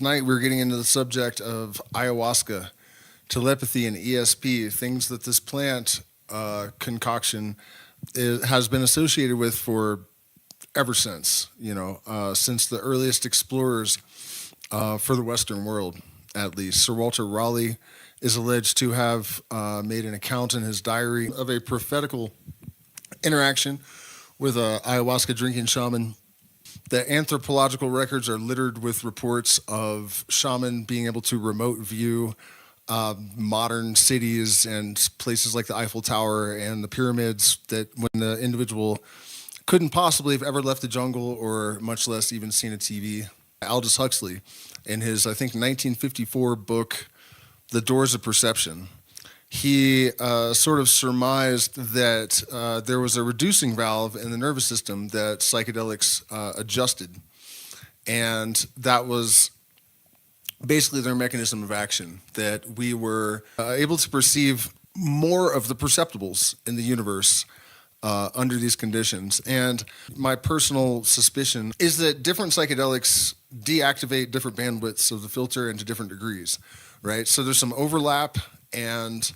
Tonight we're getting into the subject of ayahuasca, telepathy, and ESP, things that this plant concoction has been associated with for ever since, since the earliest explorers for the Western world, at least. Sir Walter Raleigh is alleged to have made an account in his diary of a prophetical interaction with a ayahuasca drinking shaman. The anthropological records are littered with reports of shaman being able to remote view modern cities and places like the Eiffel Tower and the pyramids, that when the individual couldn't possibly have ever left the jungle or much less even seen a TV. Aldous Huxley, in his, I think, 1954 book, The Doors of Perception, he sort of surmised that there was a reducing valve in the nervous system that psychedelics adjusted. And that was basically their mechanism of action, that we were able to perceive more of the perceptibles in the universe under these conditions. And my personal suspicion is that different psychedelics deactivate different bandwidths of the filter and to different degrees, right? So there's some overlap and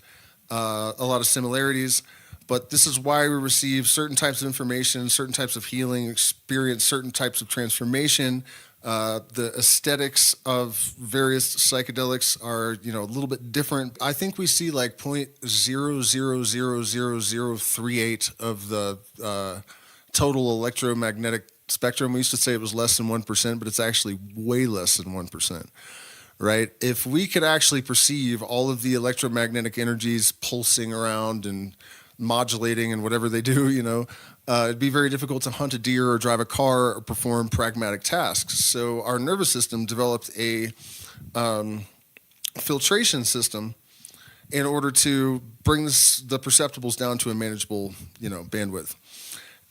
a lot of similarities, but this is why we receive certain types of information, certain types of healing, experience certain types of transformation. The aesthetics of various psychedelics are, a little bit different. I think we see like 0.000038 of the total electromagnetic spectrum. We used to say it was less than 1%, but it's actually way less than 1%. Right? If we could actually perceive all of the electromagnetic energies pulsing around and modulating and whatever they do, it'd be very difficult to hunt a deer or drive a car or perform pragmatic tasks. So our nervous system developed a filtration system in order to bring the perceptibles down to a manageable, bandwidth.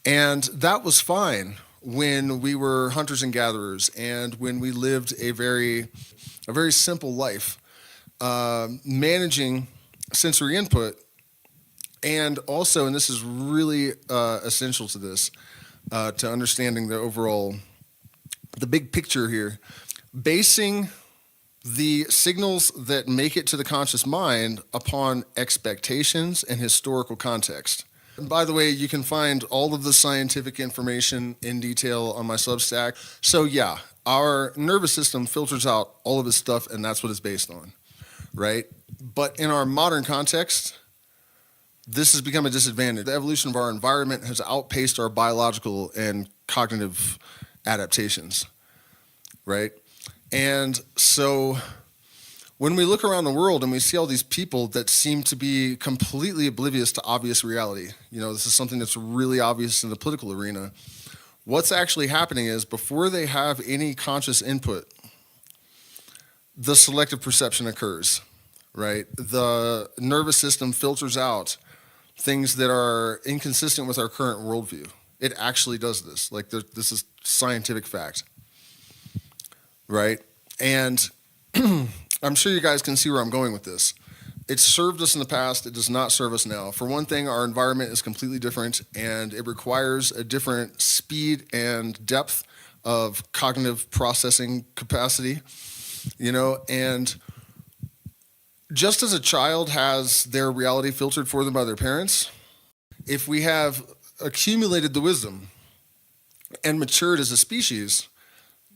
And that was fine when we were hunters and gatherers and when we lived a very simple life, managing sensory input. And also, and this is really essential to this, to understanding the big picture here, basing the signals that make it to the conscious mind upon expectations and historical context. And by the way, you can find all of the scientific information in detail on my Substack. So yeah, our nervous system filters out all of this stuff, and that's what it's based on, right? But in our modern context, this has become a disadvantage. The evolution of our environment has outpaced our biological and cognitive adaptations, right? And so when we look around the world and we see all these people that seem to be completely oblivious to obvious reality, this is something that's really obvious in the political arena. What's actually happening is before they have any conscious input, the selective perception occurs, right? The nervous system filters out things that are inconsistent with our current worldview. It actually does this. Like this is scientific fact, right? And I'm sure you guys can see where I'm going with this. It's served us in the past. It does not serve us now. For one thing, our environment is completely different, and it requires a different speed and depth of cognitive processing capacity, and just as a child has their reality filtered for them by their parents, if we have accumulated the wisdom and matured as a species,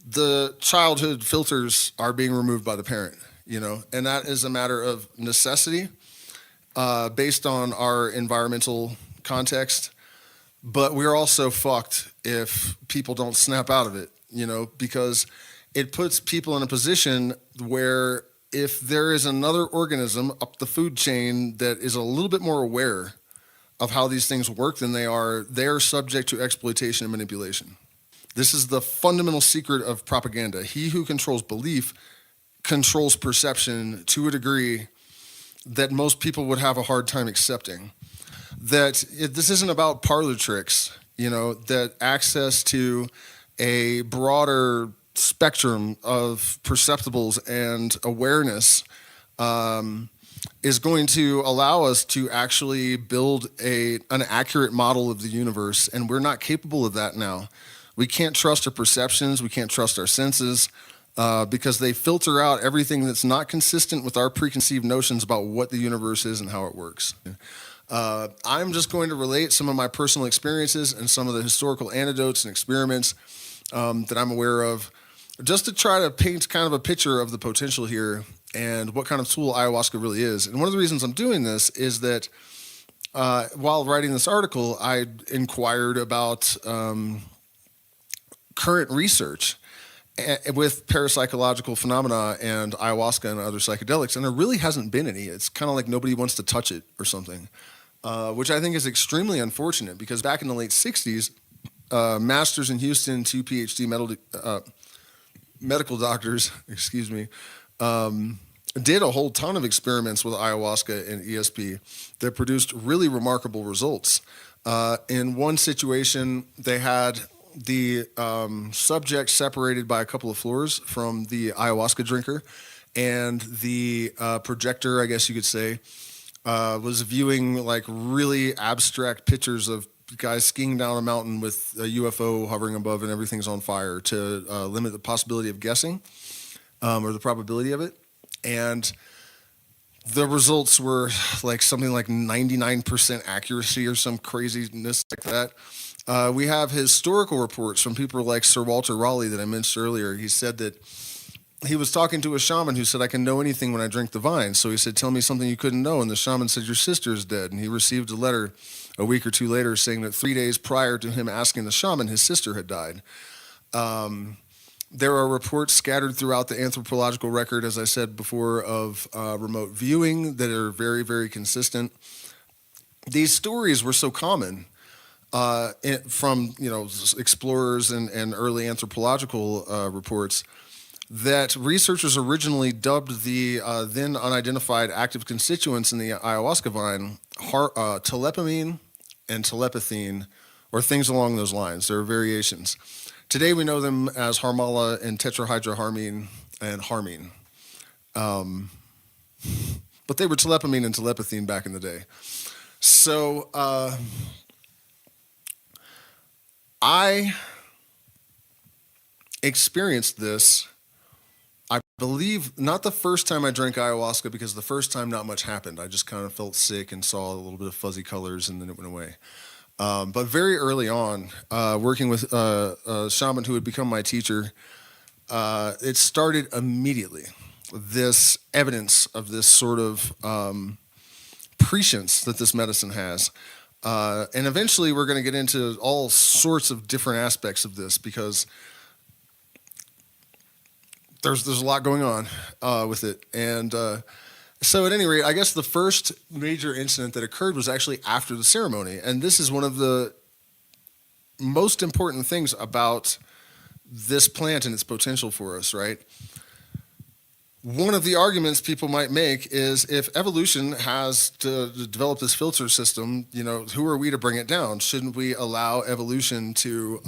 the childhood filters are being removed by the parent, and that is a matter of necessity based on our environmental context. But we're also fucked if people don't snap out of it, because it puts people in a position where if there is another organism up the food chain that is a little bit more aware of how these things work than they are subject to exploitation and manipulation. This is the fundamental secret of propaganda. He who controls belief controls perception to a degree that most people would have a hard time accepting. This isn't about parlor tricks, that access to a broader spectrum of perceptibles and awareness is going to allow us to actually build an accurate model of the universe, and we're not capable of that now. We can't trust our perceptions. We can't trust our senses. because they filter out everything that's not consistent with our preconceived notions about what the universe is and how it works. I'm just going to relate some of my personal experiences and some of the historical anecdotes and experiments that I'm aware of, just to try to paint kind of a picture of the potential here and what kind of tool ayahuasca really is. And one of the reasons I'm doing this is that while writing this article, I inquired about current research with parapsychological phenomena and ayahuasca and other psychedelics, and there really hasn't been any. It's kind of like nobody wants to touch it or something, which I think is extremely unfortunate, because back in the late 60s, masters in Houston, 2 PhD medical doctors, excuse me, did a whole ton of experiments with ayahuasca and ESP that produced really remarkable results. In one situation, they had the subject separated by a couple of floors from the ayahuasca drinker, and the projector, I guess you could say, was viewing like really abstract pictures of guys skiing down a mountain with a UFO hovering above and everything's on fire to limit the possibility of guessing or the probability of it. And the results were like something like 99% accuracy or some craziness like that. We have historical reports from people like Sir Walter Raleigh that I mentioned earlier. He said that he was talking to a shaman who said, "I can know anything when I drink the vine." So he said, "Tell me something you couldn't know." And the shaman said, "Your sister is dead." And he received a letter a week or two later saying that 3 days prior to him asking the shaman, his sister had died. There are reports scattered throughout the anthropological record, as I said before, of remote viewing that are very, very consistent. These stories were so common from explorers and early anthropological reports that researchers originally dubbed the then unidentified active constituents in the ayahuasca vine telepamine and telepathine, or things along those lines. There are variations. Today we know them as harmala and tetrahydroharmine and harmine. But they were telepamine and telepathine back in the day. So I experienced this, I believe, not the first time I drank ayahuasca, because the first time not much happened. I just kind of felt sick and saw a little bit of fuzzy colors, and then it went away. But very early on, working with a shaman who had become my teacher, it started immediately. This evidence of this sort of prescience that this medicine has. And eventually we're going to get into all sorts of different aspects of this, because there's a lot going on with it. And so at any rate, I guess the first major incident that occurred was actually after the ceremony. And this is one of the most important things about this plant and its potential for us, right? One of the arguments people might make is, if evolution has to develop this filter system, who are we to bring it down? Shouldn't we allow evolution to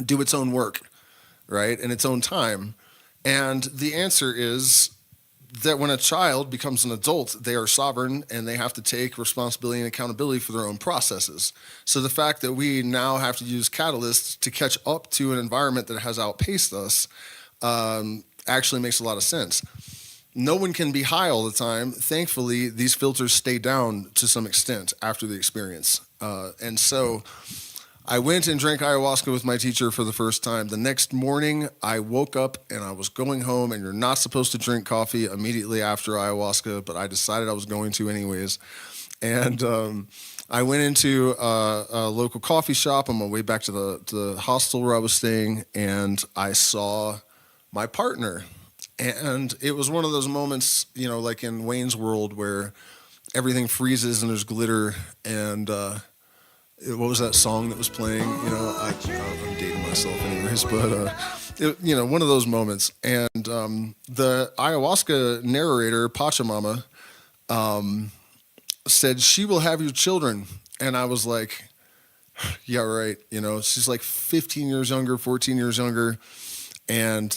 do its own work, right, in its own time? And the answer is that when a child becomes an adult, they are sovereign and they have to take responsibility and accountability for their own processes. So the fact that we now have to use catalysts to catch up to an environment that has outpaced us actually makes a lot of sense. No one can be high all the time. Thankfully, these filters stay down to some extent after the experience. And so I went and drank ayahuasca with my teacher for the first time. The next morning, I woke up and I was going home, and you're not supposed to drink coffee immediately after ayahuasca, but I decided I was going to anyways. And I went into a local coffee shop on my way back to the hostel where I was staying, and I saw my partner. And it was one of those moments, like in Wayne's World, where everything freezes and there's glitter, and what was that song that was playing? I'm dating myself anyways, but one of those moments. And the ayahuasca narrator, Pachamama, said, "She will have your children." And I was like, yeah, right. She's like 15 years younger, 14 years younger, and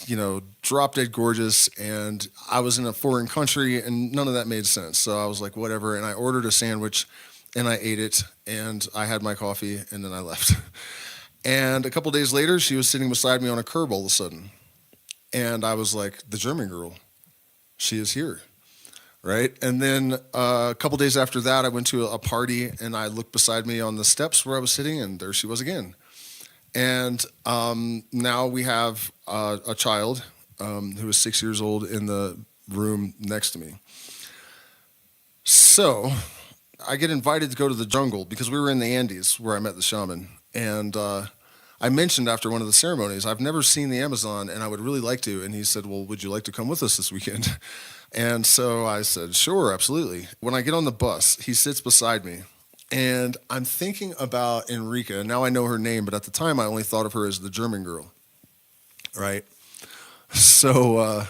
drop dead gorgeous. And I was in a foreign country, and none of that made sense. So I was like, whatever. And I ordered a sandwich, and I ate it, and I had my coffee, and then I left. And a couple days later, she was sitting beside me on a curb all of a sudden. And I was like, the German girl, she is here. Right. And then a couple days after that, I went to a party and I looked beside me on the steps where I was sitting, and there she was again. And now we have a child who is 6 years old in the room next to me. So I get invited to go to the jungle because we were in the Andes where I met the shaman. And I mentioned after one of the ceremonies, I've never seen the Amazon and I would really like to. And he said, well, would you like to come with us this weekend? And so I said, sure, absolutely. When I get on the bus, he sits beside me. And I'm thinking about Enrica. Now I know her name, but at the time I only thought of her as the German girl. Right? So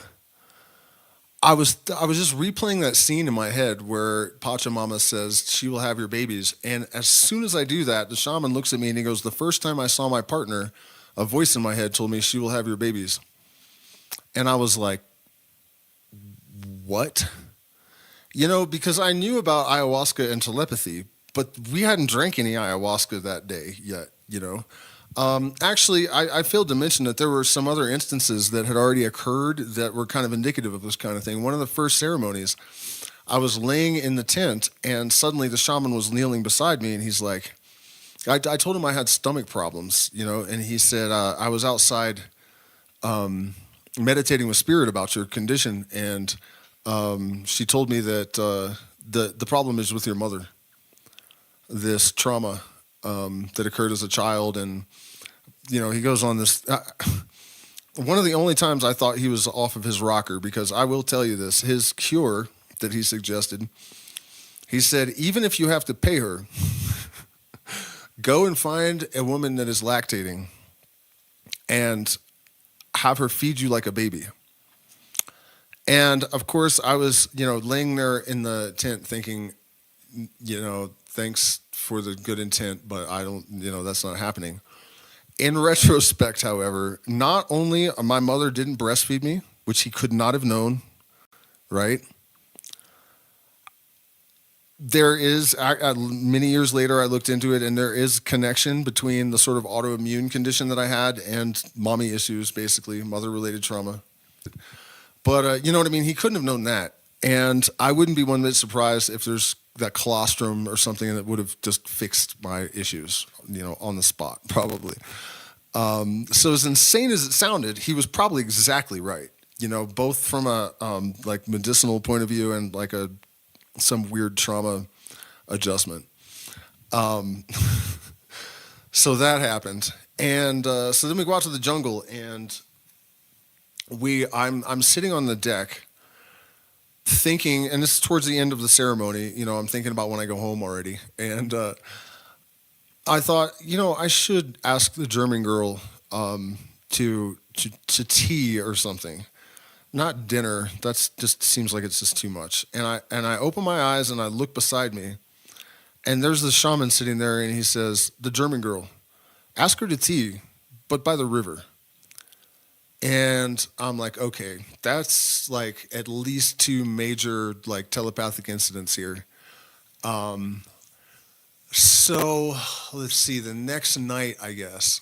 I was just replaying that scene in my head where Pachamama says she will have your babies, and as soon as I do that, the shaman looks at me and he goes, "The first time I saw my partner, a voice in my head told me she will have your babies," and I was like, "What?" Because I knew about ayahuasca and telepathy, but we hadn't drank any ayahuasca that day yet. Actually, I failed to mention that there were some other instances that had already occurred that were kind of indicative of this kind of thing. One of the first ceremonies, I was laying in the tent, and suddenly the shaman was kneeling beside me, and he's like, I told him I had stomach problems, and he said, I was outside meditating with spirit about your condition, and she told me that the problem is with your mother, this trauma that occurred as a child. And he goes on this. One of the only times I thought he was off of his rocker, because I will tell you this, his cure that he suggested, he said, even if you have to pay her, go and find a woman that is lactating and have her feed you like a baby. And of course I was, laying there in the tent thinking, thanks for the good intent, but I don't, that's not happening. In retrospect, however, not only my mother didn't breastfeed me, which he could not have known, right? There is, many years later, I looked into it, and there is connection between the sort of autoimmune condition that I had and mommy issues, basically, mother-related trauma. But you know what I mean? He couldn't have known that. And I wouldn't be one bit surprised if there's that colostrum or something that would have just fixed my issues, on the spot, probably. So as insane as it sounded, he was probably exactly right, both from a like medicinal point of view and like some weird trauma adjustment. So that happened. And so then we go out to the jungle, and I'm sitting on the deck thinking, and this is towards the end of the ceremony, I'm thinking about when I go home already. And I thought, I should ask the German girl to tea or something. Not dinner. That's just seems like it's just too much. And I open my eyes and I look beside me, and there's the shaman sitting there, and he says, the German girl, ask her to tea, but by the river. And I'm like, okay, that's like at least two major like telepathic incidents here. So let's see, the next night, I guess,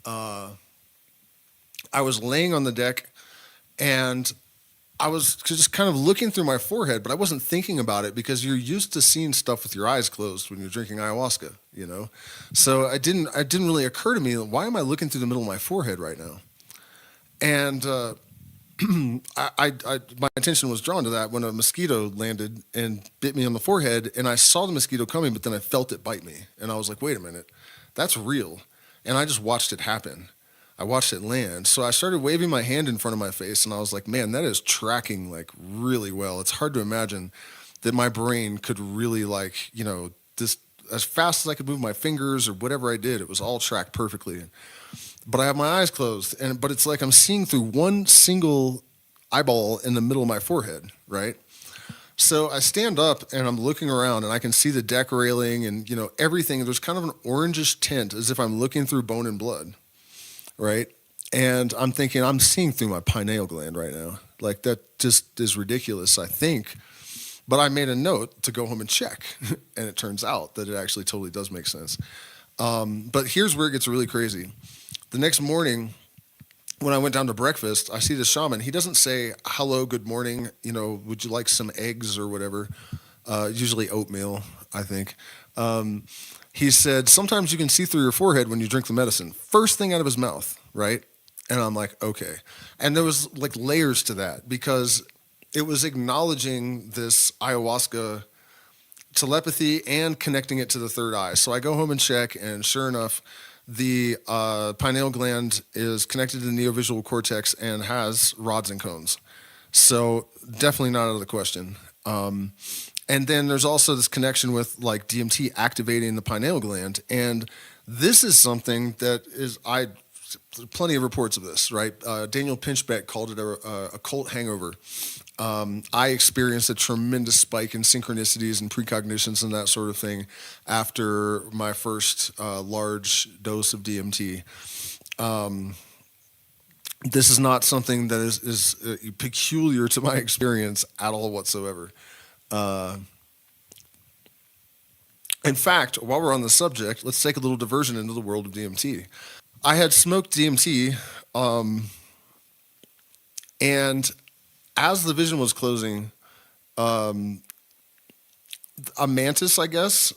I was laying on the deck, and I was just kind of looking through my forehead, but I wasn't thinking about it because you're used to seeing stuff with your eyes closed when you're drinking ayahuasca, So it didn't really occur to me, why am I looking through the middle of my forehead right now? And my attention was drawn to that when a mosquito landed and bit me on the forehead, and I saw the mosquito coming, but then I felt it bite me. And I was like, wait a minute, that's real. And I just watched it happen. I watched it land. So I started waving my hand in front of my face, and I was like, man, that is tracking like really well. It's hard to imagine that my brain could really this, as fast as I could move my fingers or whatever I did, it was all tracked perfectly. But I have my eyes closed, but it's like I'm seeing through one single eyeball in the middle of my forehead, right? So I stand up and I'm looking around, and I can see the deck railing and everything. There's kind of an orangish tint, as if I'm looking through bone and blood, right? And I'm thinking I'm seeing through my pineal gland right now. Like, that just is ridiculous, I think. But I made a note to go home and check, and it turns out that it actually totally does make sense. But here's where it gets really crazy. The next morning, when I went down to breakfast, I see the shaman. He doesn't say hello, good morning. Would you like some eggs or whatever? Usually oatmeal, I think. Um, he said, sometimes you can see through your forehead when you drink the medicine. First thing out of his mouth, right? And I'm like, okay. And there was like layers to that because it was acknowledging this ayahuasca telepathy and connecting it to the third eye. So I go home and check, and sure enough, the pineal gland is connected to the neovisual cortex and has rods and cones. So definitely not out of the question. And then there's also this connection with like DMT activating the pineal gland. And this is something that plenty of reports of this, right? Daniel Pinchbeck called it a cult hangover. I experienced a tremendous spike in synchronicities and precognitions and that sort of thing after my first large dose of DMT. This is not something that is peculiar to my experience at all whatsoever. In fact, while we're on the subject, let's take a little diversion into the world of DMT. I had smoked DMT, and as the vision was closing, a mantis, I guess,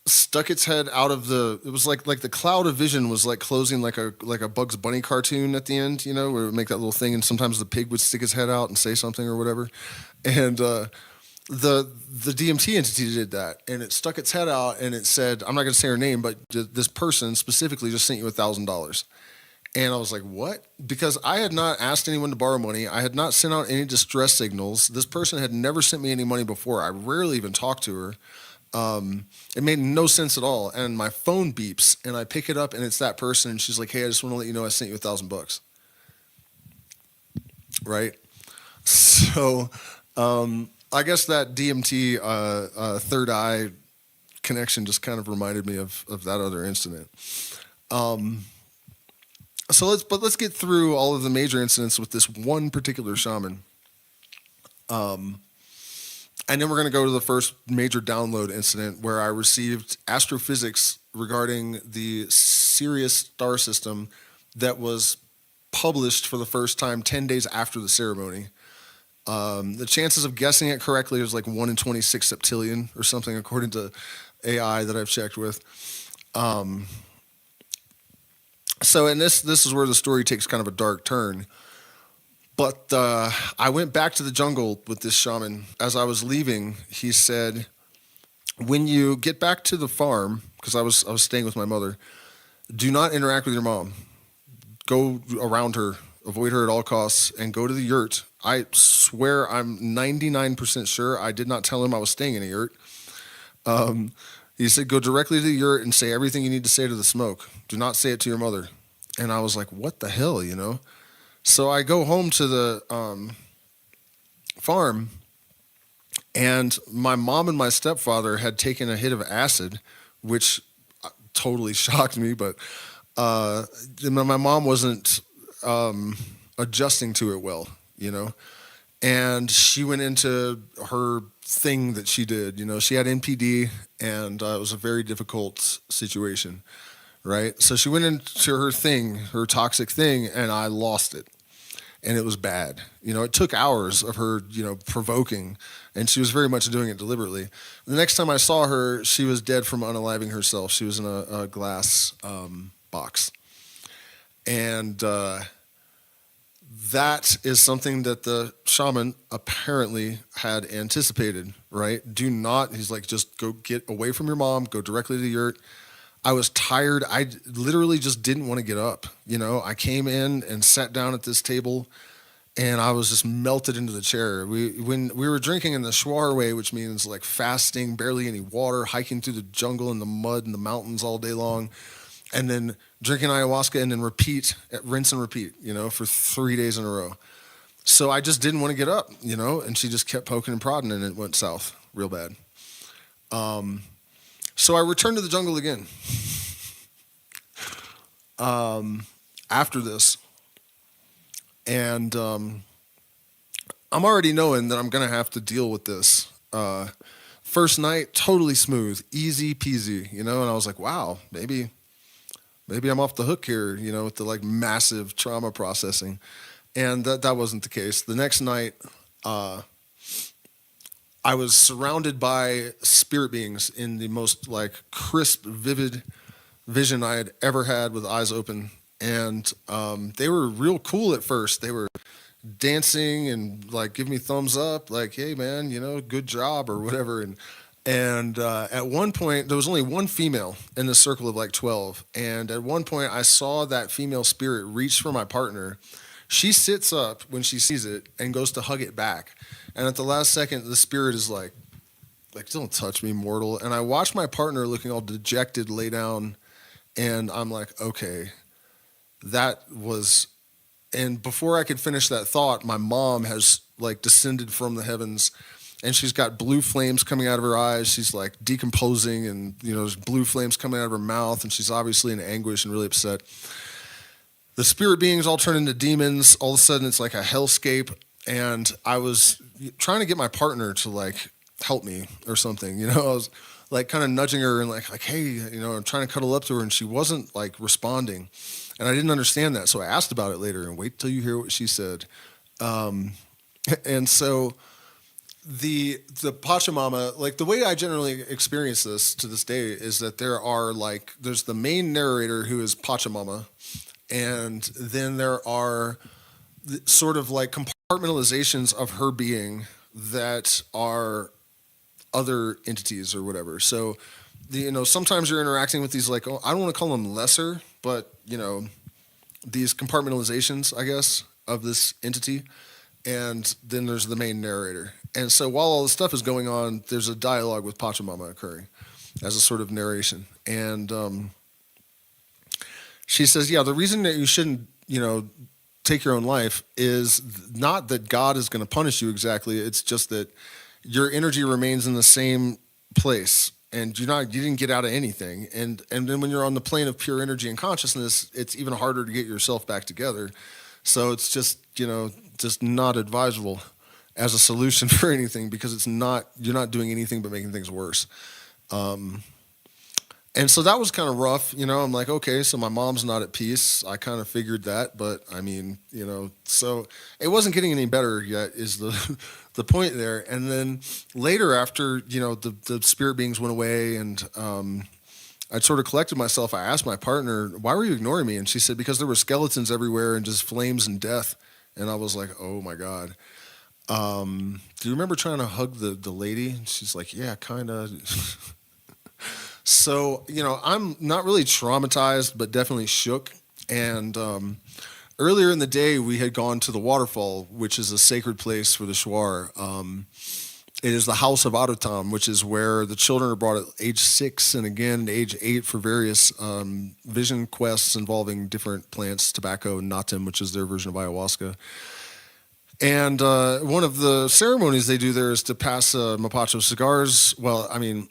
stuck its head out of it was like the cloud of vision was like closing like a Bugs Bunny cartoon at the end, where it would make that little thing, and sometimes the pig would stick his head out and say something or whatever. And the DMT entity did that, and it stuck its head out and it said, I'm not going to say her name, but this person specifically just sent you $1,000. And I was like, what? Because I had not asked anyone to borrow money. I had not sent out any distress signals. This person had never sent me any money before. I rarely even talked to her. It made no sense at all. And my phone beeps, and I pick it up, and it's that person. And she's like, hey, I just want to let you know I sent you $1,000. Right? So I guess that DMT third eye connection just kind of reminded me of that other incident. So let's get through all of the major incidents with this one particular shaman. And then we're going to go to the first major download incident where I received astrophysics regarding the Sirius star system that was published for the first time 10 days after the ceremony. The chances of guessing it correctly is like 1 in 26 septillion or something, according to AI that I've checked with. So, and this is where the story takes kind of a dark turn. But I went back to the jungle with this shaman. As I was leaving, he said, when you get back to the farm, because I was staying with my mother, do not interact with your mom. Go around her, avoid her at all costs, and go to the yurt. I swear I'm 99% sure I did not tell him I was staying in a yurt. He said, go directly to the yurt and say everything you need to say to the smoke. Do not say it to your mother. And I was like, what the hell, So I go home to the farm, and my mom and my stepfather had taken a hit of acid, which totally shocked me, but my mom wasn't adjusting to it well, and she went into her thing that she did. She had NPD, and it was a very difficult situation, right? So she went into her thing, her toxic thing, and I lost it. And it was bad. It took hours of her, provoking, and she was very much doing it deliberately. The next time I saw her, she was dead from unaliving herself. She was in a glass box. And that is something that the shaman apparently had anticipated, right? He's like, just go get away from your mom, go directly to the yurt. I was tired. I literally just didn't want to get up. I came in and sat down at this table, and I was just melted into the chair. When we were drinking in the Shuar way, which means like fasting, barely any water, hiking through the jungle and the mud and the mountains all day long, and then drinking ayahuasca and then rinse and repeat, for 3 days in a row. So I just didn't want to get up, and she just kept poking and prodding, and it went south real bad. So I returned to the jungle again after this. And I'm already knowing that I'm going to have to deal with this. First night, totally smooth, easy peasy, and I was like, wow, maybe maybe I'm off the hook here, with the like massive trauma processing. And that wasn't the case. The next night, I was surrounded by spirit beings in the most like crisp, vivid vision I had ever had with eyes open. And they were real cool at first. They were dancing and like give me thumbs up, like, hey man, good job or whatever. And at one point, there was only one female in the circle of like 12. And at one point, I saw that female spirit reach for my partner. She sits up when she sees it and goes to hug it back. And at the last second, the spirit is like, don't touch me, mortal. And I watch my partner looking all dejected lay down. And I'm like, okay, that was... And before I could finish that thought, my mom has like descended from the heavens, and she's got blue flames coming out of her eyes. She's like decomposing, and there's blue flames coming out of her mouth, and she's obviously in anguish and really upset. The spirit beings all turn into demons. All of a sudden, it's like a hellscape, and I was trying to get my partner to like help me or something. I was like kind of nudging her and like hey, I'm trying to cuddle up to her, and she wasn't like responding. And I didn't understand that, so I asked about it later, and wait till you hear what she said. And so the Pachamama, like the way I generally experience this to this day is that there's the main narrator who is Pachamama, and then there are sort of like compartmentalizations of her being that are other entities or whatever. So, sometimes you're interacting with these like, I don't want to call them lesser, but these compartmentalizations, I guess, of this entity. And then there's the main narrator. And so while all this stuff is going on, there's a dialogue with Pachamama occurring as a sort of narration. And she says, yeah, the reason that you shouldn't, take your own life is not that God is going to punish you exactly. It's just that your energy remains in the same place. And you didn't get out of anything. And then when you're on the plane of pure energy and consciousness, it's even harder to get yourself back together. So it's just, just not advisable as a solution for anything, because you're not doing anything but making things worse. And so that was kind of rough. I'm like, okay, so my mom's not at peace. I kind of figured that, but I mean, so it wasn't getting any better yet is the point there. And then later after, the spirit beings went away and I'd sort of collected myself. I asked my partner, why were you ignoring me? And she said, because there were skeletons everywhere and just flames and death. And I was like, oh my God. Do you remember trying to hug the lady? And she's like, yeah, kind of. So, I'm not really traumatized, but definitely shook. And earlier in the day, we had gone to the waterfall, which is a sacred place for the Shuar. It is the house of Arutam, which is where the children are brought at age 6 and again at age 8 for various vision quests involving different plants, tobacco, and natim, which is their version of ayahuasca. And one of the ceremonies they do there is to pass mapacho cigars. Well, I mean,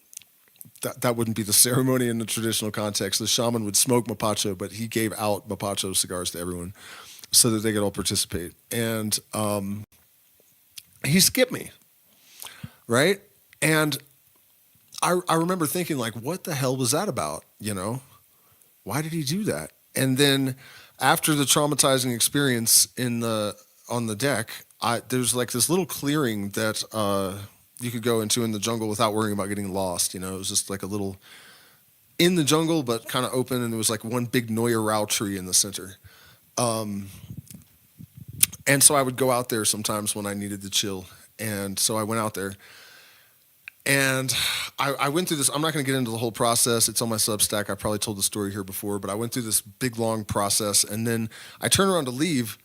that wouldn't be the ceremony in the traditional context. The shaman would smoke mapacho, but he gave out mapacho cigars to everyone so that they could all participate. And he skipped me, right? And I remember thinking, like, what the hell was that about, Why did he do that? And then after the traumatizing experience on the deck, there's like this little clearing that you could go into in the jungle without worrying about getting lost. It was just like a little in the jungle, but kind of open. And there was like one big Noyer Rao tree in the center. And so I would go out there sometimes when I needed to chill. And so I went out there and I went through this. I'm not going to get into the whole process. It's on my Substack. I probably told the story here before, but I went through this big, long process. And then I turn around to leave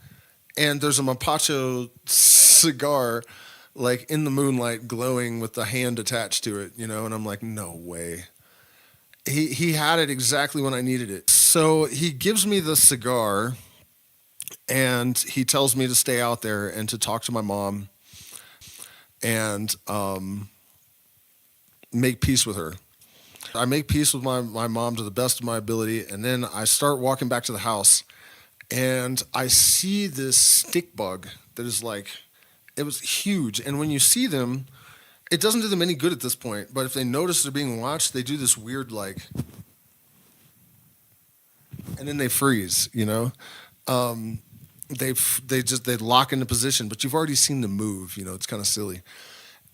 and there's a mapacho cigar like in the moonlight glowing with the hand attached to it, and I'm like, no way. He had it exactly when I needed it. So he gives me the cigar and he tells me to stay out there and to talk to my mom and make peace with her. I make peace with my mom to the best of my ability, and then I start walking back to the house and I see this stick bug that is like, it was huge. And when you see them, it doesn't do them any good at this point. But if they notice they're being watched, they do this weird, like, and then they freeze. They lock into position, but you've already seen them move. It's kind of silly.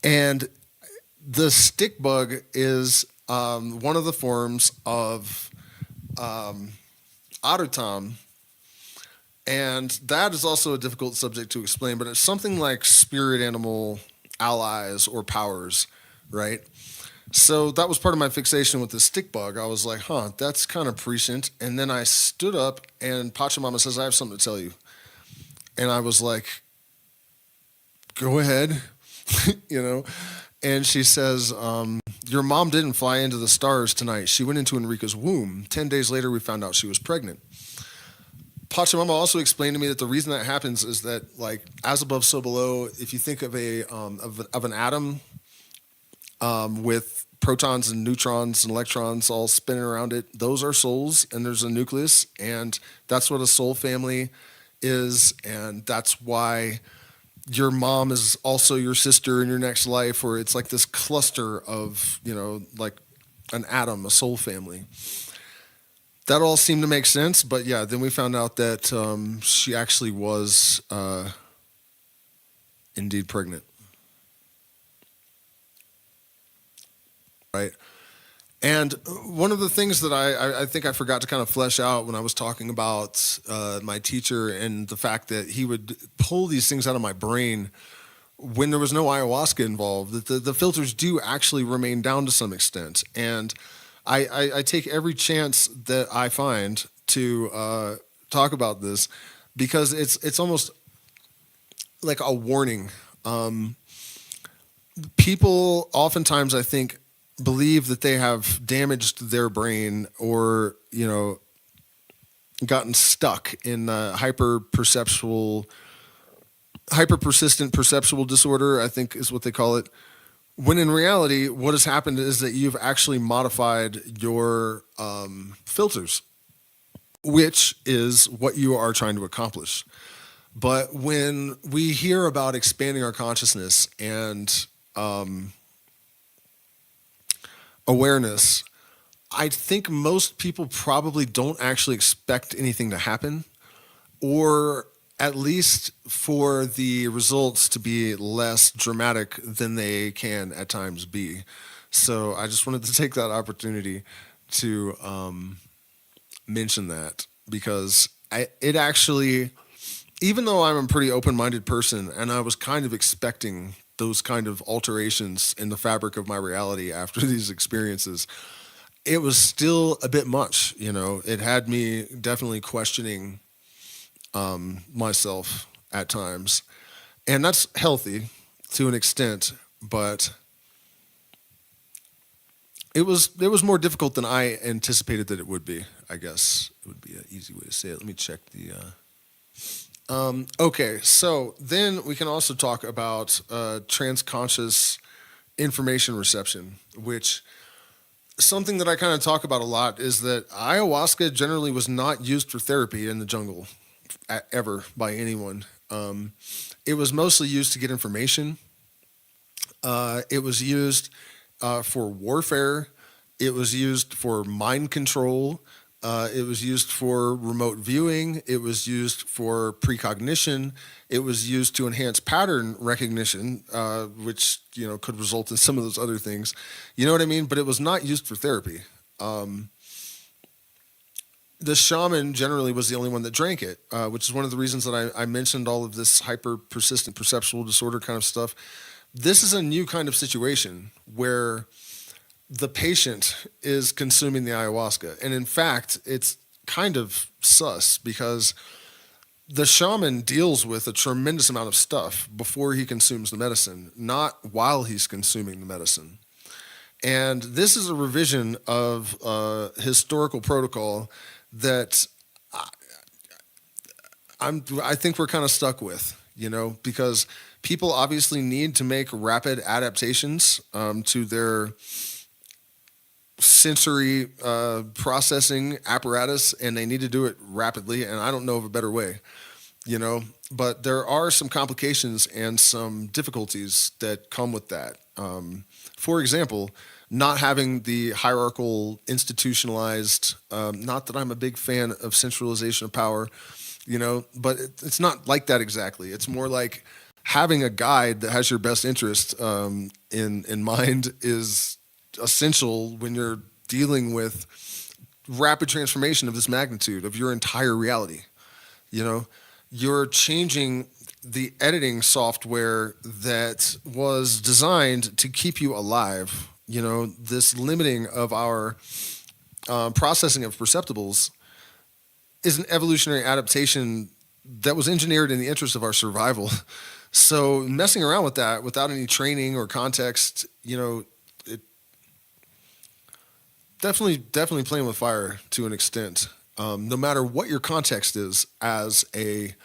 And the stick bug is one of the forms of autotom, and that is also a difficult subject to explain. But it's something like spirit animal allies or powers, right? So that was part of my fixation with the stick bug. I was like, that's kind of prescient. And then I stood up, and Pachamama says, I have something to tell you. And I was like, go ahead, And she says, your mom didn't fly into the stars tonight. She went into Enrica's womb. 10 days later, we found out she was pregnant. Pachamama also explained to me that the reason that happens is that, like, as above, so below, if you think of an atom with protons and neutrons and electrons all spinning around it, those are souls, and there's a nucleus, and that's what a soul family is, and that's why your mom is also your sister in your next life, or it's like this cluster of, like an atom, a soul family. That all seemed to make sense, but yeah, then we found out that she actually was indeed pregnant. Right. And one of the things that I think I forgot to kind of flesh out when I was talking about my teacher and the fact that he would pull these things out of my brain when there was no ayahuasca involved, that the filters do actually remain down to some extent. And I take every chance that I find to talk about this because it's almost like a warning. People oftentimes, I think, believe that they have damaged their brain or, gotten stuck in hyper persistent perceptual disorder, I think is what they call it. When in reality, what has happened is that you've actually modified your filters, which is what you are trying to accomplish. But when we hear about expanding our consciousness and awareness, I think most people probably don't actually expect anything to happen, or at least for the results to be less dramatic than they can at times be. So I just wanted to take that opportunity to mention that because it actually, even though I'm a pretty open-minded person and I was kind of expecting those kind of alterations in the fabric of my reality after these experiences, it was still a bit much. It had me definitely questioning myself at times, and that's healthy to an extent, but it was more difficult than I anticipated that it would be. I guess it would be an easy way to say it. Let me check the okay, so then we can also talk about transconscious information reception, which something that I kind of talk about a lot is that ayahuasca generally was not used for therapy in the jungle ever by anyone. It was mostly used to get information. It was used for warfare. It was used for mind control. It was used for remote viewing. It was used for precognition. It was used to enhance pattern recognition, which could result in some of those other things. You know what I mean? But it was not used for therapy. The shaman generally was the only one that drank it, which is one of the reasons that I mentioned all of this hyper persistent perceptual disorder kind of stuff. This is a new kind of situation where the patient is consuming the ayahuasca. And in fact, it's kind of sus because the shaman deals with a tremendous amount of stuff before he consumes the medicine, not while he's consuming the medicine. And this is a revision of historical protocol that I think we're kind of stuck with, because people obviously need to make rapid adaptations to their sensory processing apparatus, and they need to do it rapidly, and I don't know of a better way, but there are some complications and some difficulties that come with that. For example, not having the hierarchical, institutionalized. Not that I'm a big fan of centralization of power, but it's not like that exactly. It's more like having a guide that has your best interest in mind is essential when you're dealing with rapid transformation of this magnitude of your entire reality. You're changing the editing software that was designed to keep you alive. This limiting of our processing of perceptibles is an evolutionary adaptation that was engineered in the interest of our survival. So messing around with that without any training or context, it definitely playing with fire to an extent. No matter what your context is as a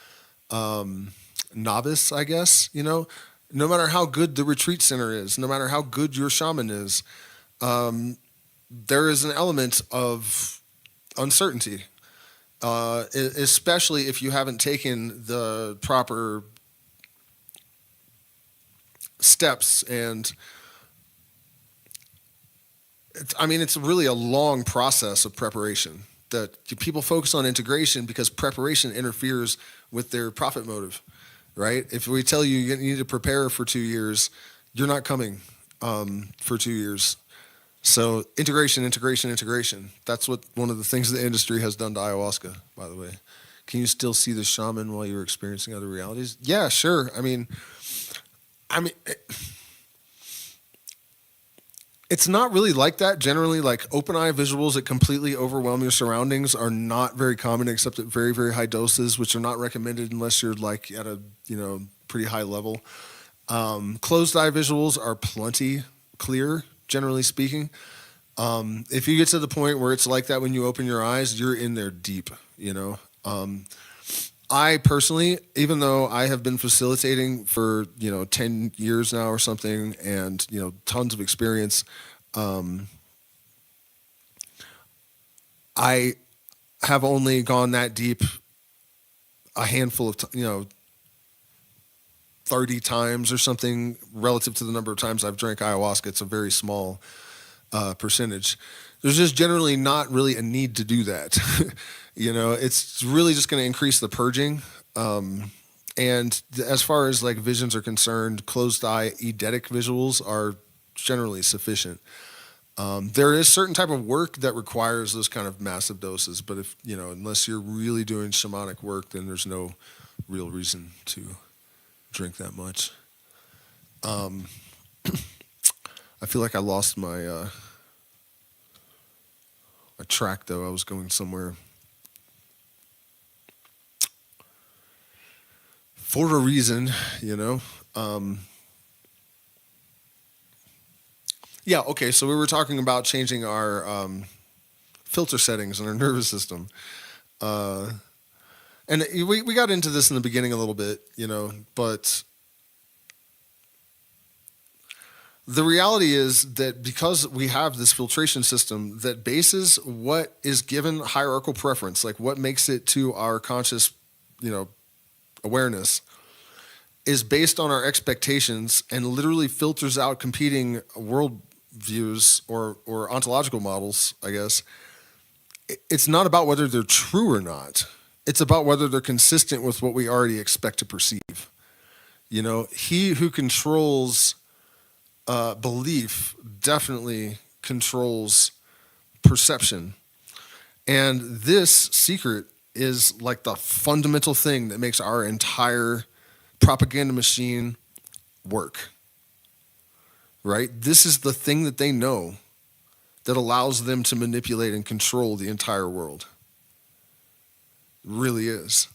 novice, I guess, no matter how good the retreat center is, no matter how good your shaman is, there is an element of uncertainty, especially if you haven't taken the proper steps. And it's really a long process of preparation that people focus on integration because preparation interferes with their profit motive, right? If we tell you you need to prepare for 2 years, you're not coming for 2 years. So integration. That's what one of the things the industry has done to ayahuasca, by the way. Can you still see the shaman while you're experiencing other realities? Yeah, sure. It's not really like that. Generally, like open eye visuals that completely overwhelm your surroundings are not very common except at very, very high doses, which are not recommended unless you're like at a, pretty high level. Closed eye visuals are plenty clear, generally speaking. If you get to the point where it's like that when you open your eyes, you're in there deep, I personally, even though I have been facilitating for 10 years now or something, and tons of experience, I have only gone that deep a handful of 30 times or something relative to the number of times I've drank ayahuasca. It's a very small percentage. There's just generally not really a need to do that. It's really just going to increase the purging. And as far as like visions are concerned, closed eye eidetic visuals are generally sufficient. There is certain type of work that requires those kind of massive doses, but if, unless you're really doing shamanic work, then there's no real reason to drink that much. I feel like I lost my track though. I was going somewhere. For a reason, Yeah, okay, so we were talking about changing our filter settings in our nervous system. And we got into this in the beginning a little bit, but the reality is that because we have this filtration system that bases what is given hierarchical preference, like what makes it to our conscious, awareness, is based on our expectations and literally filters out competing world views or ontological models, I guess. It's not about whether they're true or not. It's about whether they're consistent with what we already expect to perceive. He who controls belief definitely controls perception. And this secret is like the fundamental thing that makes our entire propaganda machine work. Right? This is the thing that they know that allows them to manipulate and control the entire world. It really is.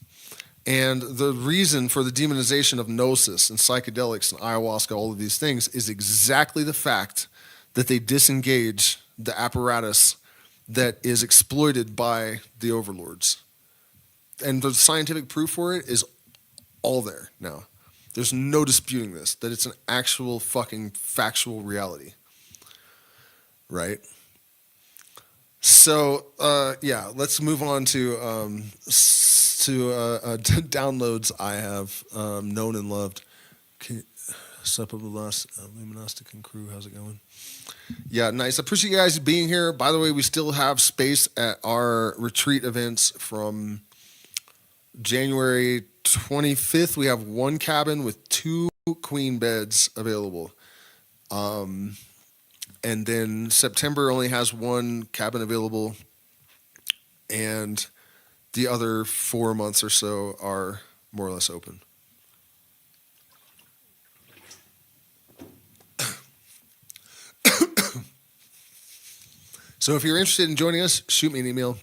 And the reason for the demonization of gnosis and psychedelics and ayahuasca, all of these things, is exactly the fact that they disengage the apparatus that is exploited by the overlords. And the scientific proof for it is all there now. There's no disputing this, that it's an actual fucking factual reality. Right? So, let's move on to downloads I have known and loved. Sup of the Lost Luminostic and crew. How's it going? Yeah, nice. I appreciate you guys being here. By the way, we still have space at our retreat events from January 25th. We have one cabin with 2 queen beds available. And then September only has 1 cabin available. And the other 4 months or so are more or less open. So if you're interested in joining us, shoot me an email.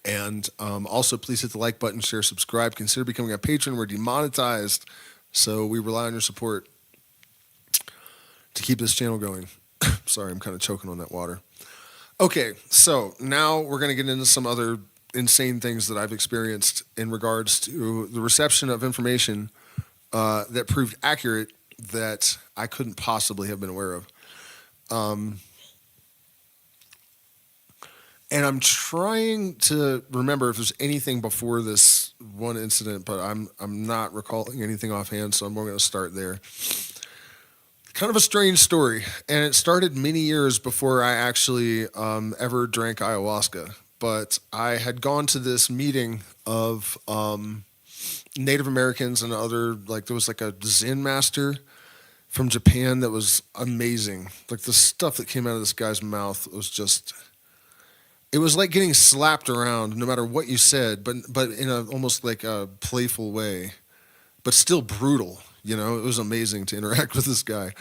And also, please hit the like button, share, subscribe. Consider becoming a patron. We're demonetized, so we rely on your support to keep this channel going. Sorry, I'm kind of choking on that water. Okay, so now we're going to get into some other insane things that I've experienced in regards to the reception of information that proved accurate that I couldn't possibly have been aware of. And I'm trying to remember if there's anything before this one incident, but I'm not recalling anything offhand, so I'm going to start there. Kind of a strange story, and it started many years before I actually ever drank ayahuasca. But I had gone to this meeting of Native Americans and other, like there was like a Zen master from Japan that was amazing. Like the stuff that came out of this guy's mouth was just... It was like getting slapped around no matter what you said, but in a almost like a playful way, but still brutal. You know, it was amazing to interact with this guy.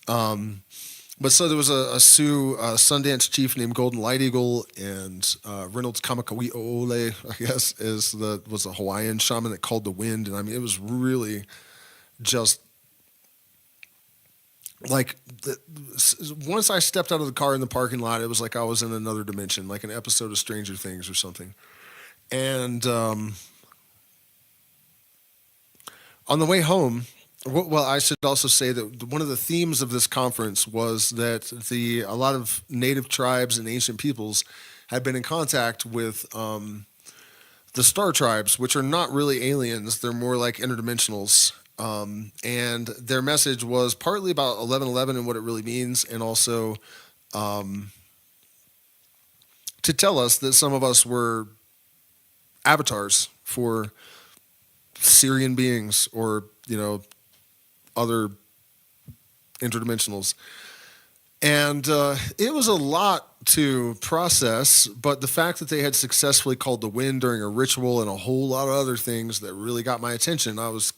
But so there was a Sioux Sundance chief named Golden Light Eagle, and Reynolds Kamakawi Ole, I guess, was a Hawaiian shaman that called the wind. And I mean, it was really just like once I stepped out of the car in the parking lot, it was like I was in another dimension, like an episode of Stranger Things or something. And on the way home, well, I should also say that one of the themes of this conference was that a lot of native tribes and ancient peoples had been in contact with the star tribes, which are not really aliens. They're more like interdimensionals. And their message was partly about 1111 and what it really means, and also to tell us that some of us were avatars for Syrian beings or, you know, other interdimensionals. And it was a lot to process, but the fact that they had successfully called the wind during a ritual and a whole lot of other things that really got my attention, I was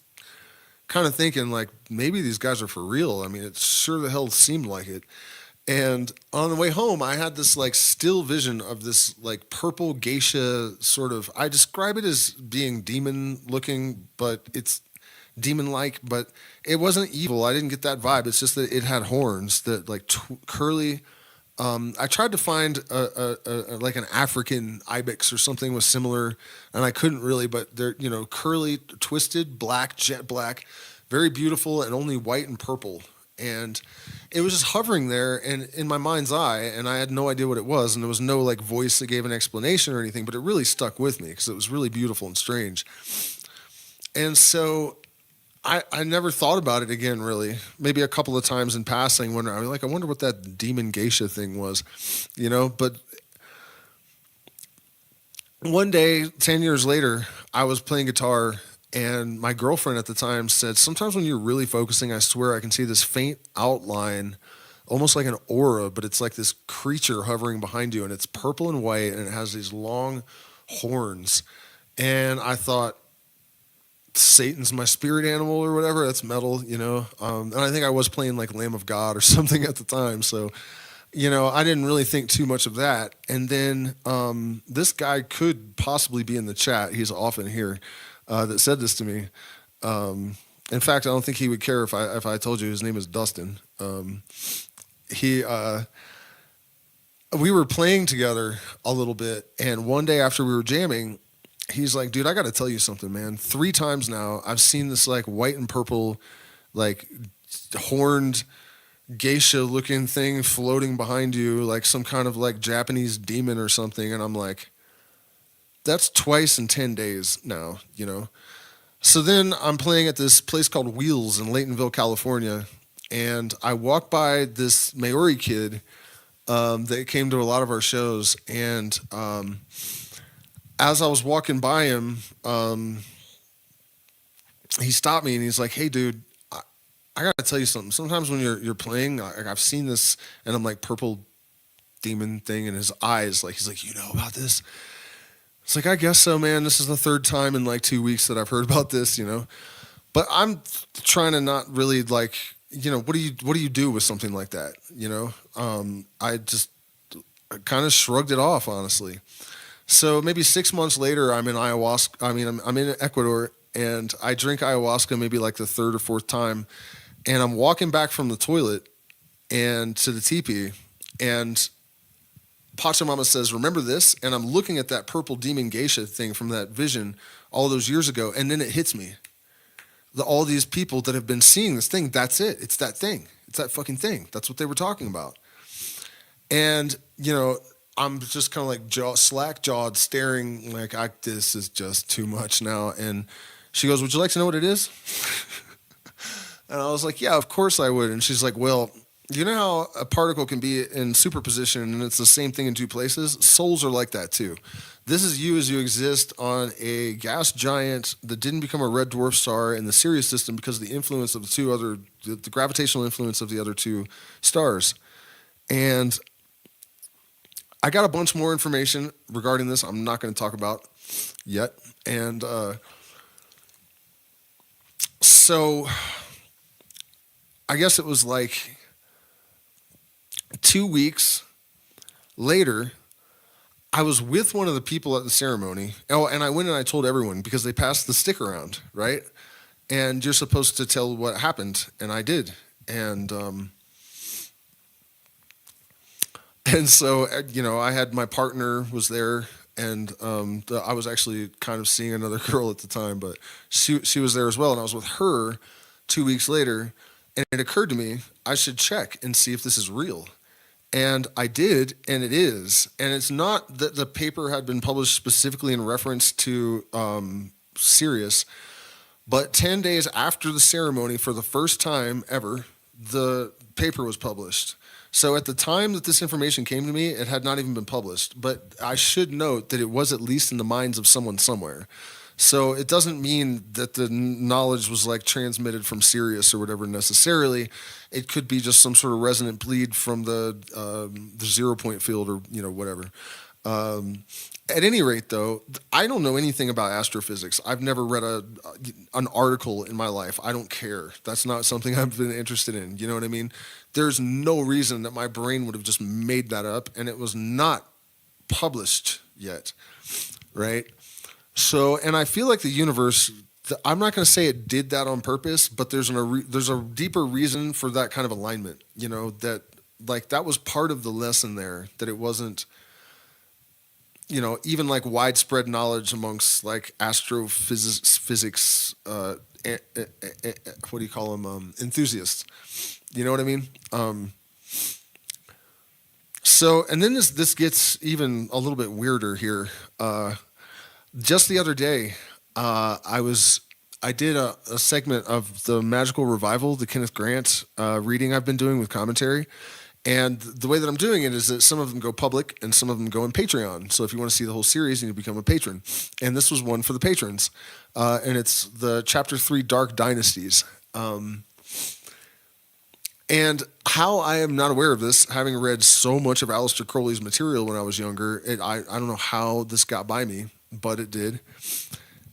kind of thinking, like, maybe these guys are for real. I mean, it sure the hell seemed like it. And on the way home, I had this, like, still vision of this, like, purple geisha sort of... I describe it as being demon-looking, but it's demon-like, but it wasn't evil. I didn't get that vibe. It's just that it had horns that, like, curly... I tried to find like an African ibex or something was similar, and I couldn't really. But they're, you know, curly, twisted, black, jet black, very beautiful, and only white and purple. And it was just hovering there, and in my mind's eye, and I had no idea what it was, and there was no like voice that gave an explanation or anything. But it really stuck with me because it was really beautiful and strange. And so I never thought about it again, really. Maybe a couple of times in passing when I was like, I wonder what that demon geisha thing was, you know? But one day, 10 years later, I was playing guitar, and my girlfriend at the time said, sometimes when you're really focusing, I swear I can see this faint outline, almost like an aura, but it's like this creature hovering behind you, and it's purple and white, and it has these long horns. And I thought, Satan's my spirit animal or whatever. That's metal, you know. And I think I was playing like Lamb of God or something at the time. So, you know, I didn't really think too much of that. And then this guy could possibly be in the chat. He's often here that said this to me. In fact, I don't think he would care if I told you his name is Dustin. We were playing together a little bit, and one day after we were jamming, he's like, dude, I got to tell you something, man. 3 times now, I've seen this like white and purple, like horned geisha looking thing floating behind you, like some kind of like Japanese demon or something. And I'm like, that's twice in 10 days now, you know? So then I'm playing at this place called Wheels in Laytonville, California, and I walk by this Maori kid that came to a lot of our shows, and as I was walking by him, he stopped me and he's like, "Hey, dude, I gotta tell you something. Sometimes when you're playing, I've seen this, and I'm like purple demon thing in his eyes. Like he's like, you know about this?" It's like, I guess so, man. This is the third time in like 2 weeks that I've heard about this, you know. But I'm trying to not really like, you know, what do you do with something like that, you know? I just kind of shrugged it off, honestly. So maybe 6 months later, I'm in ayahuasca. I mean, I'm in Ecuador, and I drink ayahuasca maybe like the third or fourth time, and I'm walking back from the toilet and to the teepee, and Pachamama says, "Remember this?" And I'm looking at that purple demon geisha thing from that vision all those years ago, and then it hits me. All these people that have been seeing this thing, that's it. It's that thing. It's that fucking thing. That's what they were talking about. And, you know, I'm just kind of like slack-jawed, staring like, this is just too much now. And she goes, "Would you like to know what it is?" And I was like, "Yeah, of course I would." And she's like, "Well, you know how a particle can be in superposition and it's the same thing in two places? Souls are like that too. This is you as you exist on a gas giant that didn't become a red dwarf star in the Sirius system because of the influence of the gravitational influence of the other two stars." And I got a bunch more information regarding this I'm not going to talk about yet. And so I guess it was like 2 weeks later, I was with one of the people at the ceremony. Oh, and I went and I told everyone because they passed the stick around, right? And you're supposed to tell what happened, and I did. And so, you know, I had my partner was there, and I was actually kind of seeing another girl at the time, but she was there as well, and I was with her 2 weeks later, and it occurred to me I should check and see if this is real. And I did, and it is. And it's not that the paper had been published specifically in reference to Sirius, but 10 days after the ceremony, for the first time ever, the paper was published. So at the time that this information came to me, it had not even been published. But I should note that it was at least in the minds of someone somewhere. So it doesn't mean that the knowledge was like transmitted from Sirius or whatever necessarily. It could be just some sort of resonant bleed from the 0 point field or, you know, whatever. At any rate, though, I don't know anything about astrophysics. I've never read an article in my life. I don't care. That's not something I've been interested in. You know what I mean? There's no reason that my brain would have just made that up, and it was not published yet, right? So, and I feel like the universe, I'm not going to say it did that on purpose, but there's a deeper reason for that kind of alignment, you know, that like that was part of the lesson there, that it wasn't, you know, even like widespread knowledge amongst like astrophysics, what do you call them, enthusiasts, you know what I mean? So, and then this gets even a little bit weirder here. Just the other day, I did a segment of the Magical Revival, the Kenneth Grant reading I've been doing with commentary. And the way that I'm doing it is that some of them go public and some of them go in Patreon. So if you want to see the whole series, you need to become a patron. And this was one for the patrons. And it's the Chapter 3 Dark Dynasties. And how I am not aware of this, having read so much of Aleister Crowley's material when I was younger, I don't know how this got by me, but it did.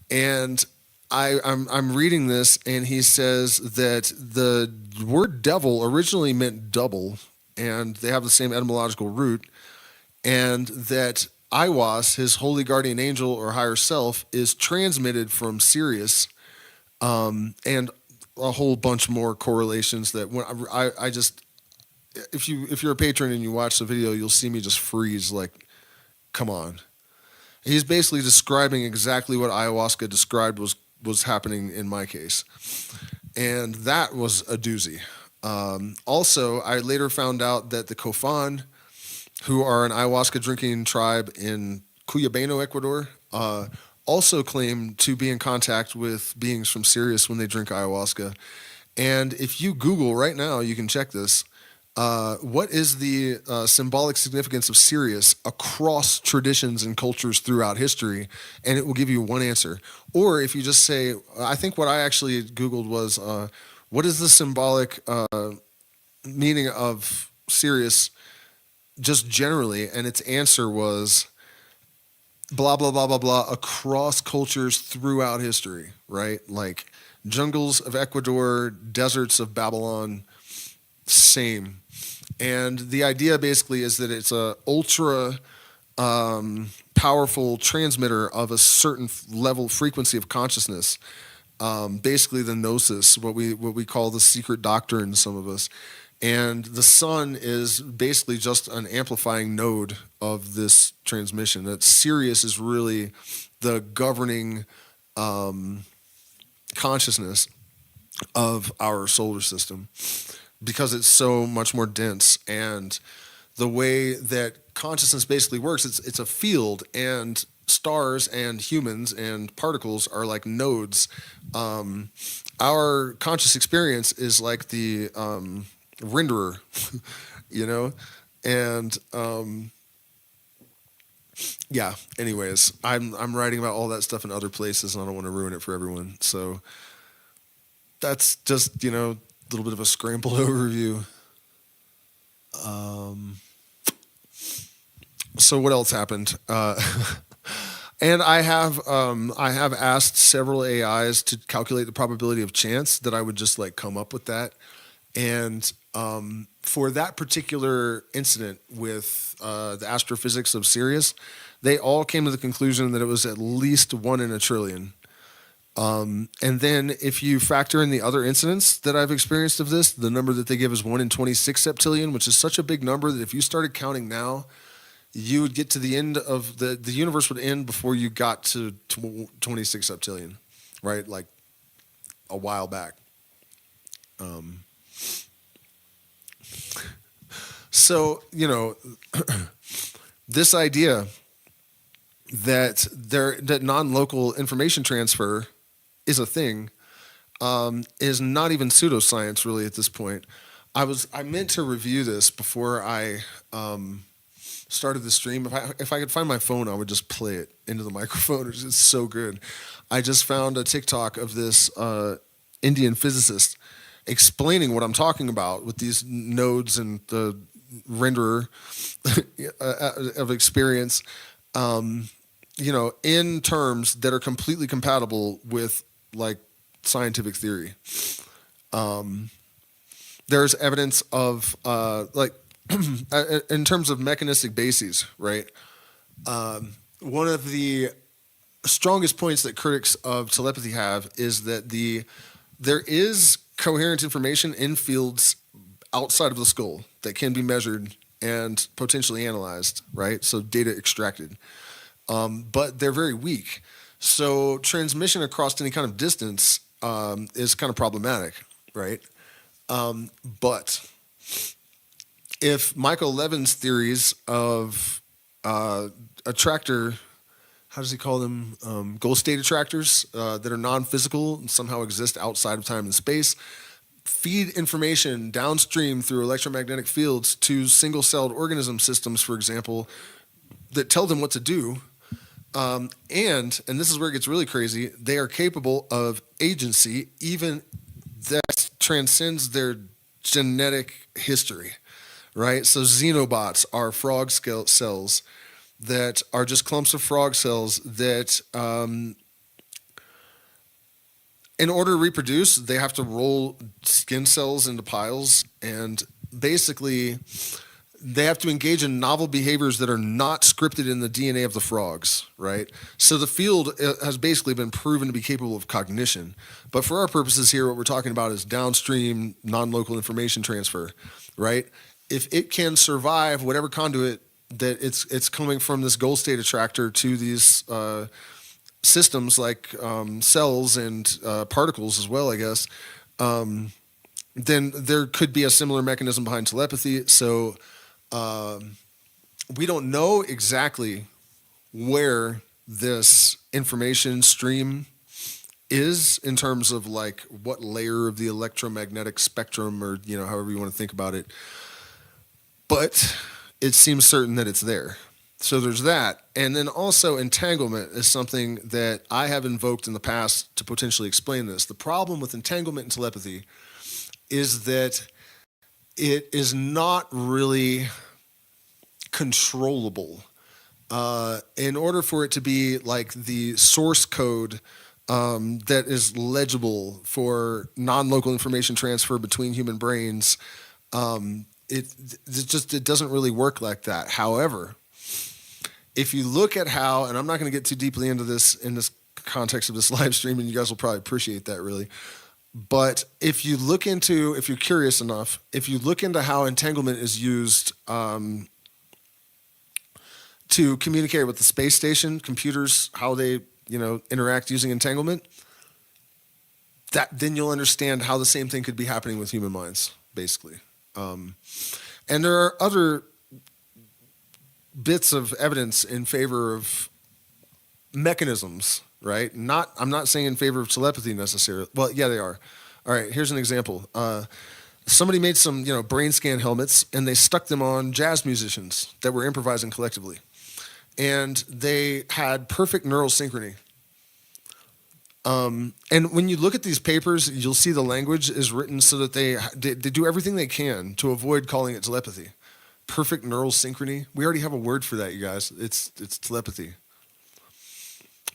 And I'm reading this, and he says that the word devil originally meant double, and they have the same etymological root, and that Aiwass, his holy guardian angel or higher self, is transmitted from Sirius, and a whole bunch more correlations that when I just, if you're a patron and you watch the video, you'll see me just freeze like, come on. He's basically describing exactly what ayahuasca described was happening in my case. And that was a doozy. Also, I later found out that the Kofan, who are an ayahuasca drinking tribe in Cuyabeno, Ecuador, also claim to be in contact with beings from Sirius when they drink ayahuasca. And if you Google right now, you can check this. What is the symbolic significance of Sirius across traditions and cultures throughout history? And it will give you one answer. Or if you just say, I think what I actually Googled was, what is the symbolic meaning of Sirius just generally? And its answer was blah, blah, blah, blah, blah, across cultures throughout history, right? Like jungles of Ecuador, deserts of Babylon, same. And the idea basically is that it's a ultra powerful transmitter of a certain level frequency of consciousness. Basically the gnosis, what we call the secret doctrine, some of us. And the sun is basically just an amplifying node of this transmission. That Sirius is really the governing consciousness of our solar system because it's so much more dense. And the way that consciousness basically works, it's a field, and stars and humans and particles are like nodes. Our conscious experience is like the renderer, you know? And yeah, anyways, I'm writing about all that stuff in other places and I don't want to ruin it for everyone. So that's just, you know, a little bit of a scrambled overview. So what else happened? And I have asked several AIs to calculate the probability of chance that I would just like come up with that. And for that particular incident with the astrophysics of Sirius, they all came to the conclusion that it was at least 1 in a trillion. And then if you factor in the other incidents that I've experienced of this, the number that they give is 1 in 26 septillion, which is such a big number that if you started counting now, you would get to the end of the universe would end before you got to 26 septillion, right? Like a while back. So, you know, this idea that that non-local information transfer is a thing is not even pseudoscience really at this point. I meant to review this before I started the stream. If I could find my phone, I would just play it into the microphone. It's so good. I just found a TikTok of this Indian physicist explaining what I'm talking about with these nodes and the renderer of experience, you know, in terms that are completely compatible with like scientific theory. There's evidence of like in terms of mechanistic bases, right? One of the strongest points that critics of telepathy have is that there is coherent information in fields outside of the skull that can be measured and potentially analyzed, right? So data extracted. But they're very weak. So transmission across any kind of distance is kind of problematic, right? But if Michael Levin's theories of attractor, how does he call them? Goal state attractors that are non-physical and somehow exist outside of time and space, feed information downstream through electromagnetic fields to single-celled organism systems, for example, that tell them what to do. And this is where it gets really crazy, they are capable of agency even that transcends their genetic history, right? So xenobots are frog cells that are just clumps of frog cells that in order to reproduce, they have to roll skin cells into piles, and basically they have to engage in novel behaviors that are not scripted in the DNA of the frogs, right? So the field has basically been proven to be capable of cognition. But for our purposes here, what we're talking about is downstream non-local information transfer, right? If it can survive whatever conduit that it's coming from this goal state attractor to these systems like cells and particles as well, I guess, then there could be a similar mechanism behind telepathy. So we don't know exactly where this information stream is in terms of like what layer of the electromagnetic spectrum, or however you want to think about it, but it seems certain that it's there. So there's that. And then also entanglement is something that I have invoked in the past to potentially explain this. The problem with entanglement and telepathy is that it is not really controllable. In order for it to be like the source code that is legible for non-local information transfer between human brains, it doesn't really work like that. However, if you look at how, and I'm not going to get too deeply into this in this context of this live stream, and you guys will probably appreciate that really. But if you're curious enough, if you look into how entanglement is used to communicate with the space station, computers, how they, interact using entanglement, then you'll understand how the same thing could be happening with human minds, basically. And there are other bits of evidence in favor of mechanisms, right? I'm not saying in favor of telepathy necessarily. Well, yeah, they are. All right, here's an example. Somebody made some, brain scan helmets, and they stuck them on jazz musicians that were improvising collectively. And they had perfect neural synchrony. And when you look at these papers, you'll see the language is written so that they do everything they can to avoid calling it telepathy. Perfect neural synchrony. We already have a word for that, you guys. It's telepathy.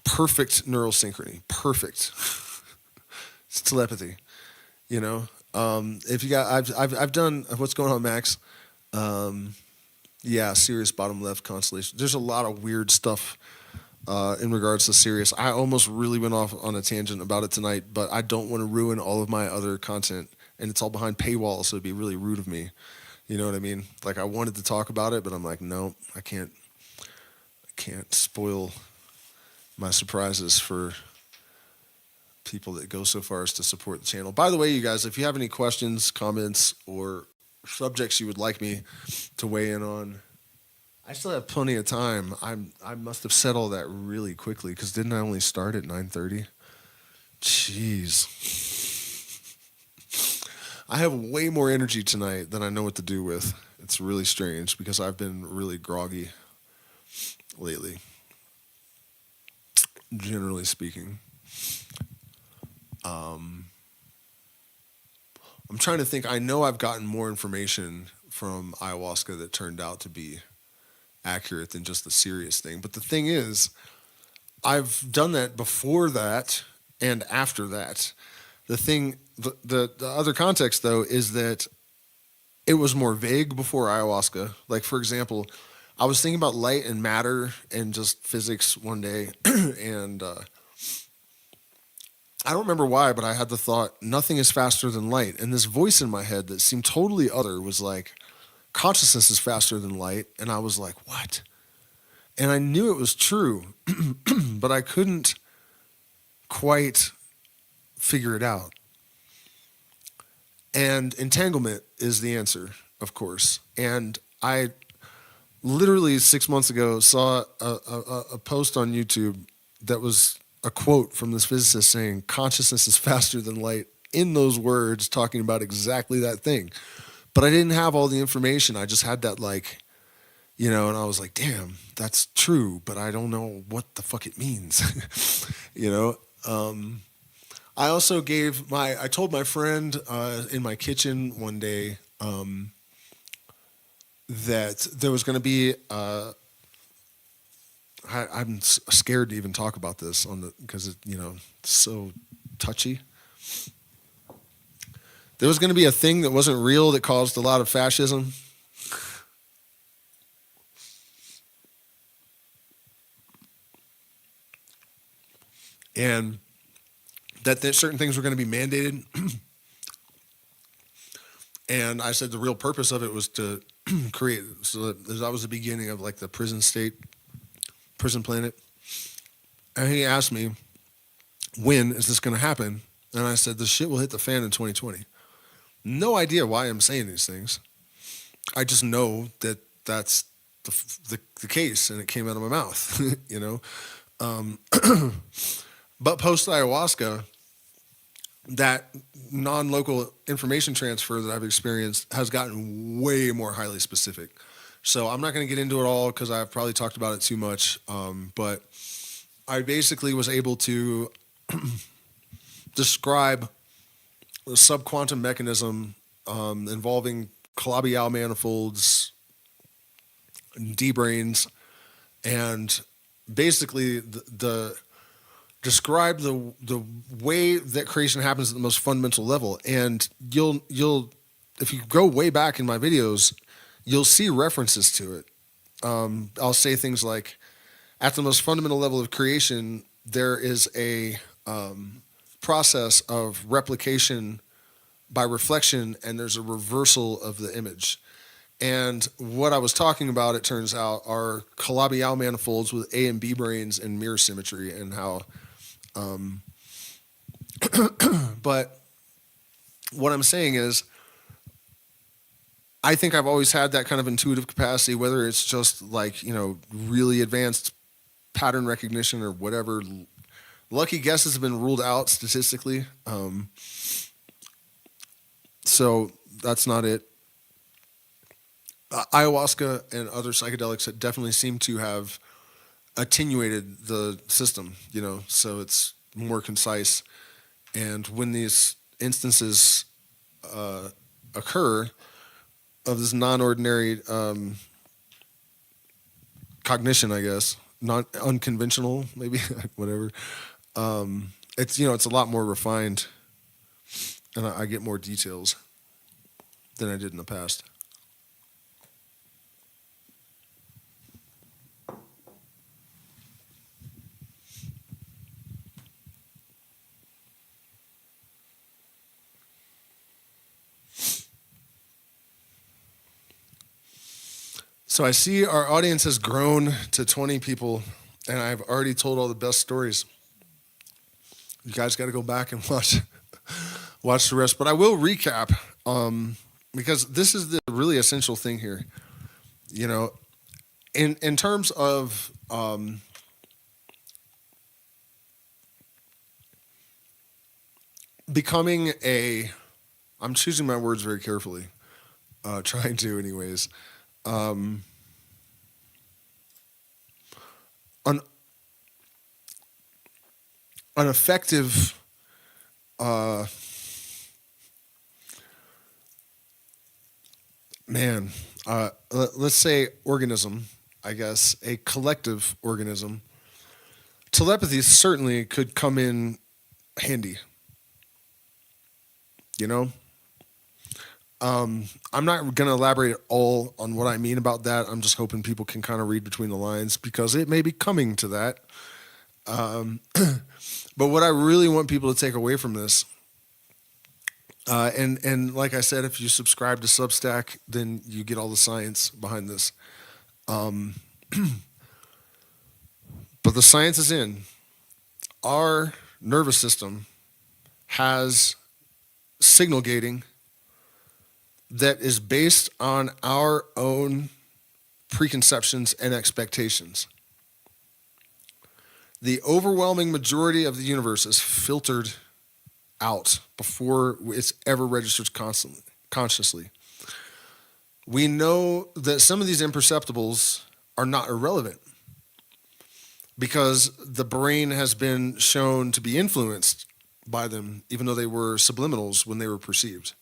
Perfect neural synchrony. Perfect. It's telepathy. If you got, I've done what's going on, Max. Yeah, Sirius bottom left constellation. There's a lot of weird stuff in regards to Sirius. I almost really went off on a tangent about it tonight, but I don't want to ruin all of my other content, and it's all behind paywall, so it'd be really rude of me. You know what I mean? Like, I wanted to talk about it, but I'm like, no, I can't spoil my surprises for people that go so far as to support the channel. By the way, you guys, if you have any questions, comments, or subjects you would like me to weigh in on, I still have plenty of time. I must have said all that really quickly, because didn't I only start at 9:30? Jeez. I have way more energy tonight than I know what to do with. It's really strange because I've been really groggy lately, generally speaking. I'm trying to think. I know I've gotten more information from ayahuasca that turned out to be accurate than just the serious thing. But the thing is, I've done that before that and after that. The other context, though, is that it was more vague before ayahuasca. Like, for example, I was thinking about light and matter and just physics one day, and I don't remember why, but I had the thought, nothing is faster than light. And this voice in my head that seemed totally other was like, consciousness is faster than light. And I was like, what? And I knew it was true, but I couldn't quite figure it out. And entanglement is the answer, of course. And I literally 6 months ago saw a post on YouTube that was a quote from this physicist saying consciousness is faster than light, in those words, talking about exactly that thing. But I didn't have all the information. I just had that, like, and I was like, damn, that's true, but I don't know what the fuck it means. I also I told my friend in my kitchen one day that there was going to be I'm scared to even talk about this because it's so touchy. There was going to be a thing that wasn't real that caused a lot of fascism. And that certain things were going to be mandated. And I said the real purpose of it was to create, so that was the beginning of like the prison planet. And he asked me, when is this going to happen? And I said, the shit will hit the fan in 2020. No idea why I'm saying these things. I just know that that's the case, and it came out of my mouth, But post ayahuasca, that non-local information transfer that I've experienced has gotten way more highly specific. So I'm not going to get into it all because I've probably talked about it too much. But I basically was able to describe a subquantum mechanism involving Calabi-Yau manifolds, D-brains, and basically the describe the way that creation happens at the most fundamental level. And you'll if you go way back in my videos, you'll see references to it. I'll say things like, at the most fundamental level of creation, there is a process of replication by reflection, and there's a reversal of the image. And what I was talking about, it turns out, are Calabi-Yau manifolds with A and B brains and mirror symmetry, and how. But what I'm saying is, I think I've always had that kind of intuitive capacity, whether it's just like, really advanced pattern recognition or whatever. Lucky guesses have been ruled out statistically. So that's not it. Ayahuasca and other psychedelics that definitely seem to have attenuated the system, so it's more concise. And when these instances occur of this non-ordinary cognition, I guess, not unconventional, maybe, whatever. It's it's a lot more refined, and I get more details than I did in the past. So I see our audience has grown to 20 people, and I've already told all the best stories. You guys got to go back and watch the rest. But I will recap, because this is the really essential thing here. In terms of becoming I'm choosing my words very carefully, trying to anyways. An effective let's say organism, I guess, a collective organism. Telepathy certainly could come in handy. I'm not going to elaborate at all on what I mean about that. I'm just hoping people can kind of read between the lines, because it may be coming to that. But what I really want people to take away from this, and like I said, if you subscribe to Substack, then you get all the science behind this. But the science is in. Our nervous system has signal gating that is based on our own preconceptions and expectations. The overwhelming majority of the universe is filtered out before it's ever registered consciously. We know that some of these imperceptibles are not irrelevant, because the brain has been shown to be influenced by them, even though they were subliminals when they were perceived.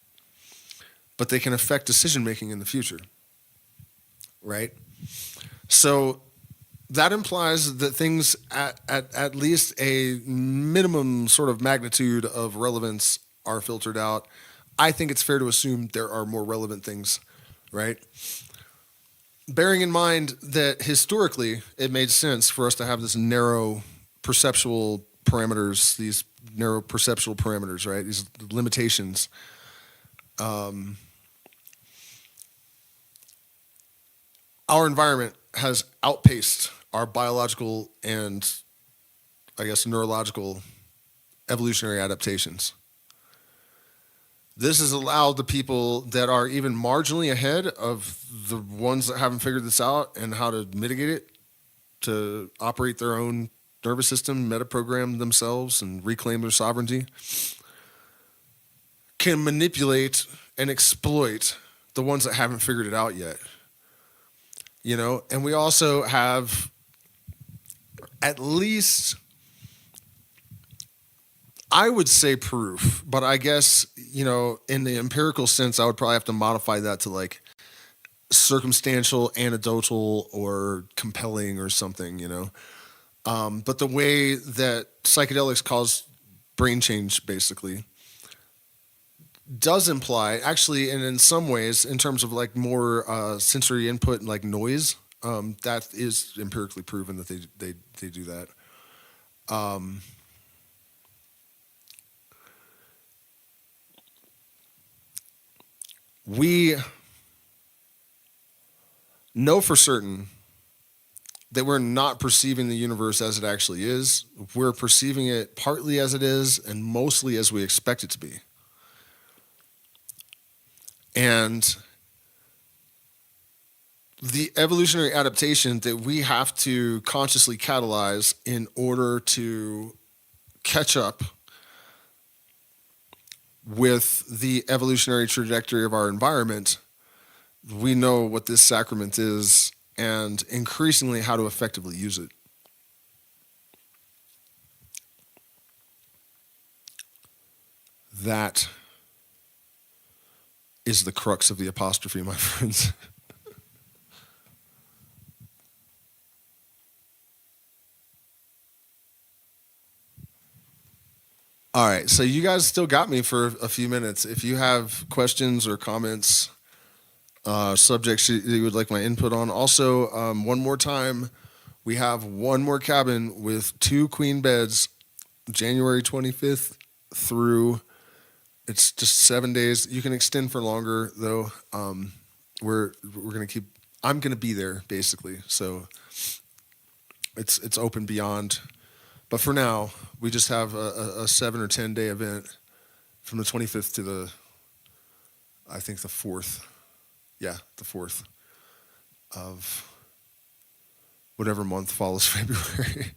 But they can affect decision-making in the future, right? So that implies that things at least a minimum sort of magnitude of relevance are filtered out. I think it's fair to assume there are more relevant things, right? Bearing in mind that historically it made sense for us to have this narrow perceptual parameters, right? These limitations. Our environment has outpaced our biological and, I guess, neurological evolutionary adaptations. This has allowed the people that are even marginally ahead of the ones that haven't figured this out and how to mitigate it to operate their own nervous system metaprogram themselves and reclaim their sovereignty, can manipulate and exploit the ones that haven't figured it out yet. And we also have at least, I would say, proof, but I guess, in the empirical sense, I would probably have to modify that to like circumstantial, anecdotal, or compelling or something, But the way that psychedelics cause brain change basically does imply, actually, and in some ways, in terms of like more sensory input and like noise, that is empirically proven that they do that. We know for certain that we're not perceiving the universe as it actually is. We're perceiving it partly as it is and mostly as we expect it to be. And the evolutionary adaptation that we have to consciously catalyze in order to catch up with the evolutionary trajectory of our environment, we know what this sacrament is and increasingly how to effectively use it. That is the crux of the apostrophe, my friends. All right, so you guys still got me for a few minutes. If you have questions or comments, subjects that you would like my input on. Also, one more time, we have one more cabin with 2 queen beds, January 25th through, it's just 7 days. You can extend for longer, though. We're going to keep, I'm going to be there, basically. So it's open beyond. But for now, we just have a 7 or 10 day event from the 25th to I think the 4th. Yeah, the 4th of whatever month follows February.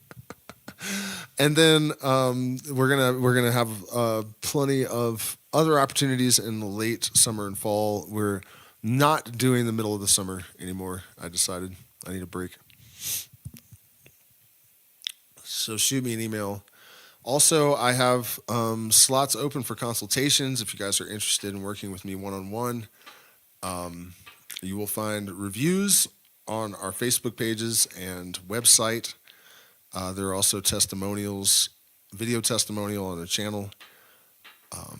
And then we're gonna have plenty of other opportunities in the late summer and fall. We're not doing the middle of the summer anymore. I decided I need a break. So shoot me an email. Also, I have slots open for consultations if you guys are interested in working with me one-on-one. You will find reviews on our Facebook pages and website. There are also testimonials, video testimonial on the channel.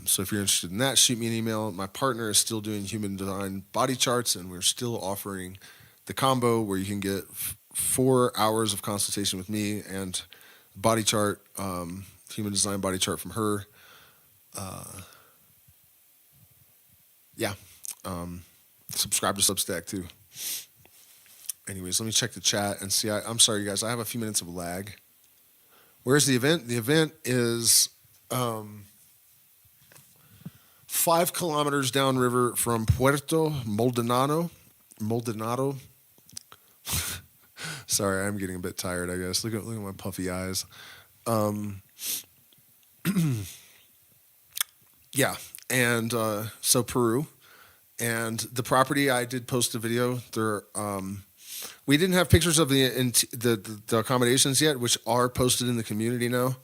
So if you're interested in that, shoot me an email. My partner is still doing human design body charts, and we're still offering the combo where you can get 4 hours of consultation with me and body chart, human design body chart from her. Subscribe to Substack too. Anyways, let me check the chat and see. I'm sorry, you guys. I have a few minutes of lag. Where's the event? The event is 5 kilometers downriver from Puerto Maldonado. Sorry, I'm getting a bit tired, I guess. Look at my puffy eyes. Yeah, and so Peru. And the property, I did post a video. There, we didn't have pictures of the accommodations yet, which are posted in the community now.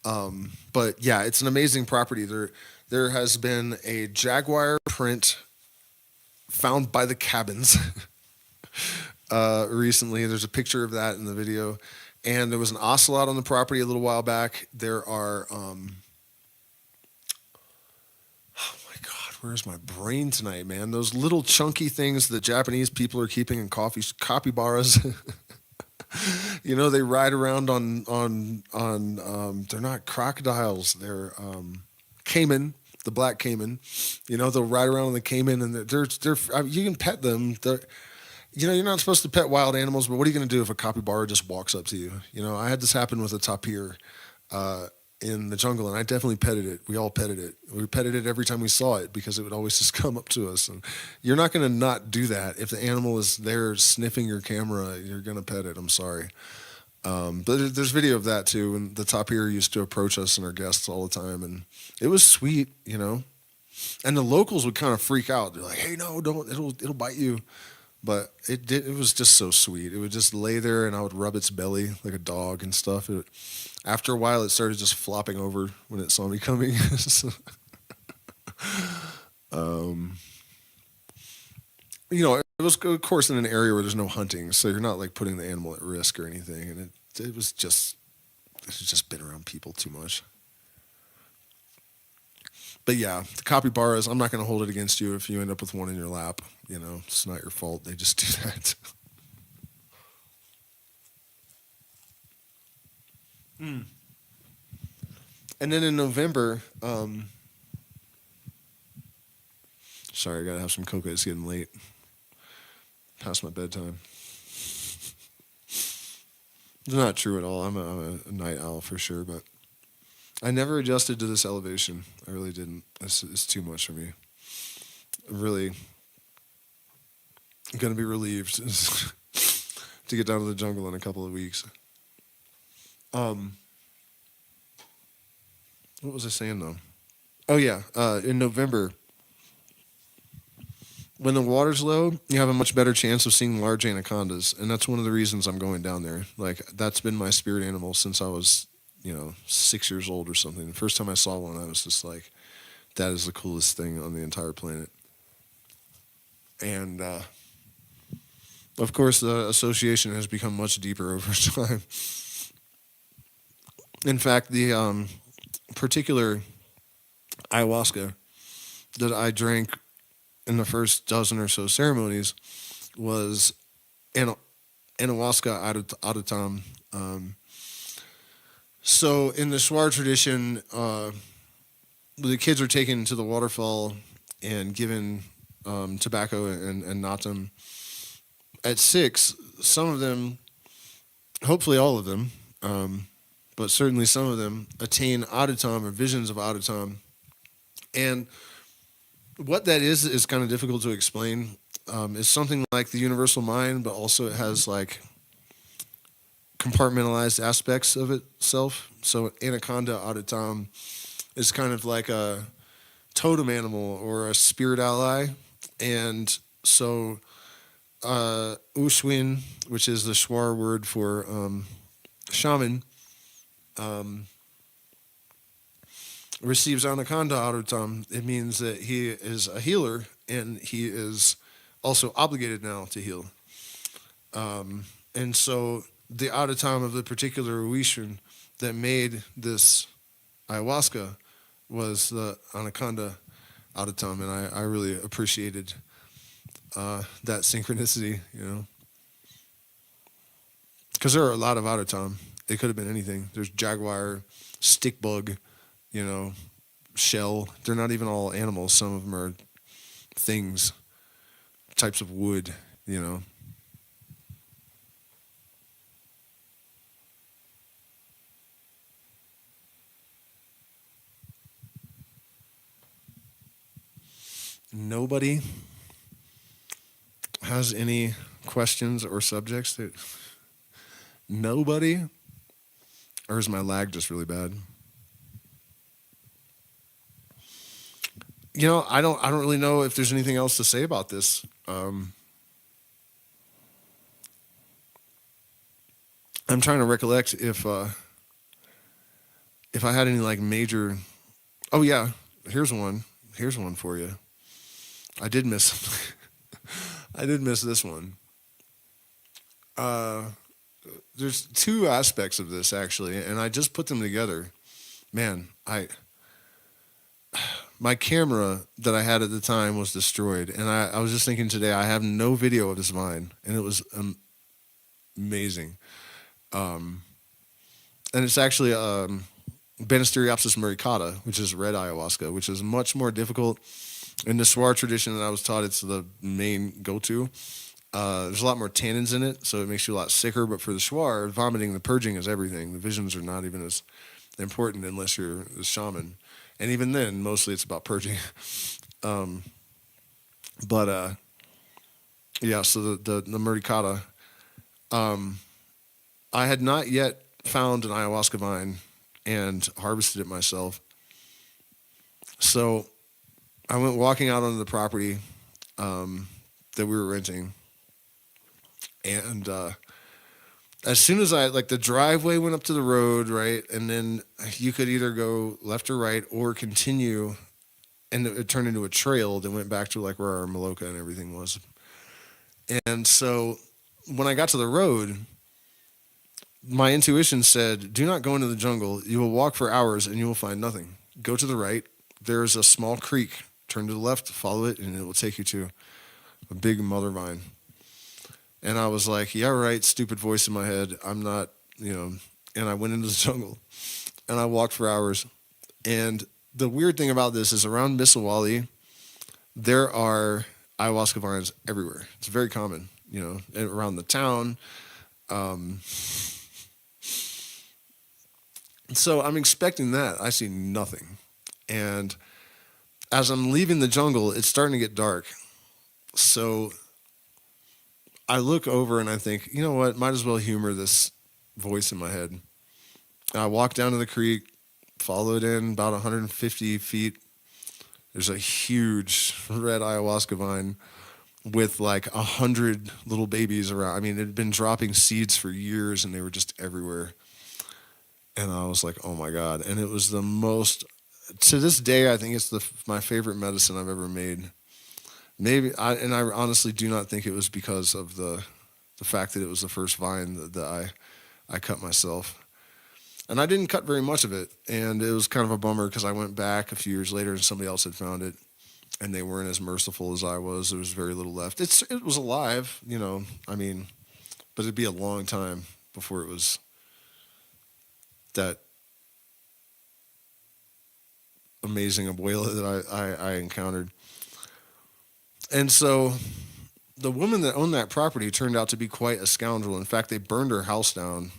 But yeah, it's an amazing property. There has been a jaguar print found by the cabins recently. There's a picture of that in the video. And there was an ocelot on the property a little while back. There are, oh my God, where's my brain tonight, man? Those little chunky things that Japanese people are keeping in capybaras. They ride around on they're not crocodiles. They're caiman, the black caiman. They'll ride around on the caiman, and they're you can pet them. You're not supposed to pet wild animals, but what are you going to do if a capybara just walks up to you? I had this happen with a tapir in the jungle, and I definitely petted it. We all petted it. We petted it every time we saw it because it would always just come up to us. And you're not going to not do that. If the animal is there sniffing your camera, you're going to pet it. I'm sorry. But there's video of that too. And the tapir used to approach us and our guests all the time, and it was sweet, you know. And the locals would kind of freak out. They're like, "Hey, no, don't! It'll bite you." But it did. It was just so sweet. It would just lay there, and I would rub its belly like a dog and stuff. After a while, it started just flopping over when it saw me coming. So, you know, it was of course in an area where there's no hunting, so you're not like putting the animal at risk or anything. And it's just been around people too much. But yeah, the capybaras, I'm not going to hold it against you if you end up with one in your lap. You know, it's not your fault. They just do that. Mm. And then in November, sorry, I got to have some cocoa. It's getting late. Past my bedtime. It's not true at all. I'm a night owl for sure, but I never adjusted to this elevation. I really didn't. It's too much for me. I'm really going to be relieved to get down to the jungle in a couple of weeks. What was I saying though? Oh yeah, in November, when the water's low, you have a much better chance of seeing large anacondas, and that's one of the reasons I'm going down there. Like that's been my spirit animal since I was, 6 years old or something. The first time I saw one, I was just like, that is the coolest thing on the entire planet. And of course, the association has become much deeper over time. In fact, the particular ayahuasca that I drank in the first dozen or so ceremonies was Ayahuasca adotam. So in the Shuar tradition, the kids are taken to the waterfall and given tobacco and natam. At 6, some of them, hopefully all of them, but certainly some of them, attain adotam or visions of adotam. And what that is kind of difficult to explain. It's something like the universal mind, but also it has like compartmentalized aspects of itself. So anaconda adotam is kind of like a totem animal or a spirit ally. And so Ushwin, which is the Shuar word for shaman, receives anaconda adotam. It means that he is a healer and he is also obligated now to heal. And so the adotam of the particular Oishun that made this ayahuasca was the anaconda adotam, and I really appreciated that synchronicity, because there are a lot of adotam. It could have been anything. There's jaguar, stick bug, shell. They're not even all animals. Some of them are things, types of wood, Nobody has any questions or subjects that nobody, or is my lag just really bad? I don't really know if there's anything else to say about this. I'm trying to recollect if I had any like major. Oh yeah, here's one for you. I did miss this one. There's 2 aspects of this actually, and I just put them together. Man, my camera that I had at the time was destroyed, and I was just thinking today I have no video of this vine, and it was amazing. And it's actually Banisteriopsis muricata, which is red ayahuasca, which is much more difficult. In the Shuar tradition that I was taught, it's the main go-to. There's a lot more tannins in it, so it makes you a lot sicker. But for the Shuar, vomiting, the purging is everything. The visions are not even as important unless you're a shaman. And even then, mostly it's about purging. Yeah, so the muricata, I had not yet found an ayahuasca vine and harvested it myself. So I went walking out onto the property that we were renting, and as soon as the driveway went up to the road, right, and then you could either go left or right or continue, and it turned into a trail that went back to like where our Maloka and everything was. And so when I got to the road, my intuition said, do not go into the jungle. You will walk for hours and you will find nothing. Go to the right. There's a small creek. Turn to the left, follow it, and it will take you to a big mother vine. And I was like, yeah, right, stupid voice in my head. I'm not, and I went into the jungle and I walked for hours. And the weird thing about this is around Misawali, there are ayahuasca vines everywhere. It's very common, around the town. So I'm expecting that. I see nothing. And as I'm leaving the jungle, it's starting to get dark. So I look over and I think, you know what, might as well humor this voice in my head. I walk down to the creek, follow it in about 150 feet. There's a huge red ayahuasca vine with like 100 little babies around. I mean, it had been dropping seeds for years and they were just everywhere. And I was like, oh my God. And it was the most, to this day, I think it's my favorite medicine I've ever made. I honestly do not think it was because of the fact that it was the first vine that I cut myself. And I didn't cut very much of it. And it was kind of a bummer because I went back a few years later and somebody else had found it. And they weren't as merciful as I was. There was very little left. It was alive, but it'd be a long time before it was that amazing abuela that I encountered. And so the woman that owned that property turned out to be quite a scoundrel. In fact, they burned her house down.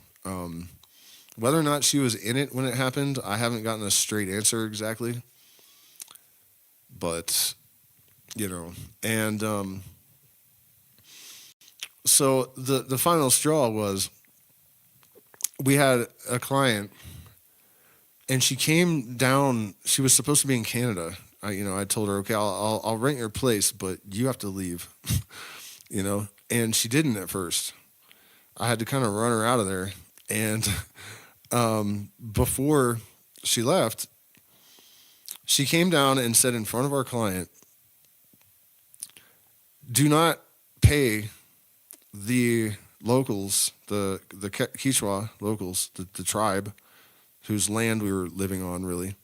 Whether or not she was in it when it happened, I haven't gotten a straight answer exactly. But, and so the final straw was we had a client and she came down. She was supposed to be in Canada. I told her, okay, I'll rent your place, but you have to leave, and she didn't at first. I had to kind of run her out of there. And before she left, she came down and said in front of our client, do not pay the locals, the Quechua locals, the tribe whose land we were living on, really,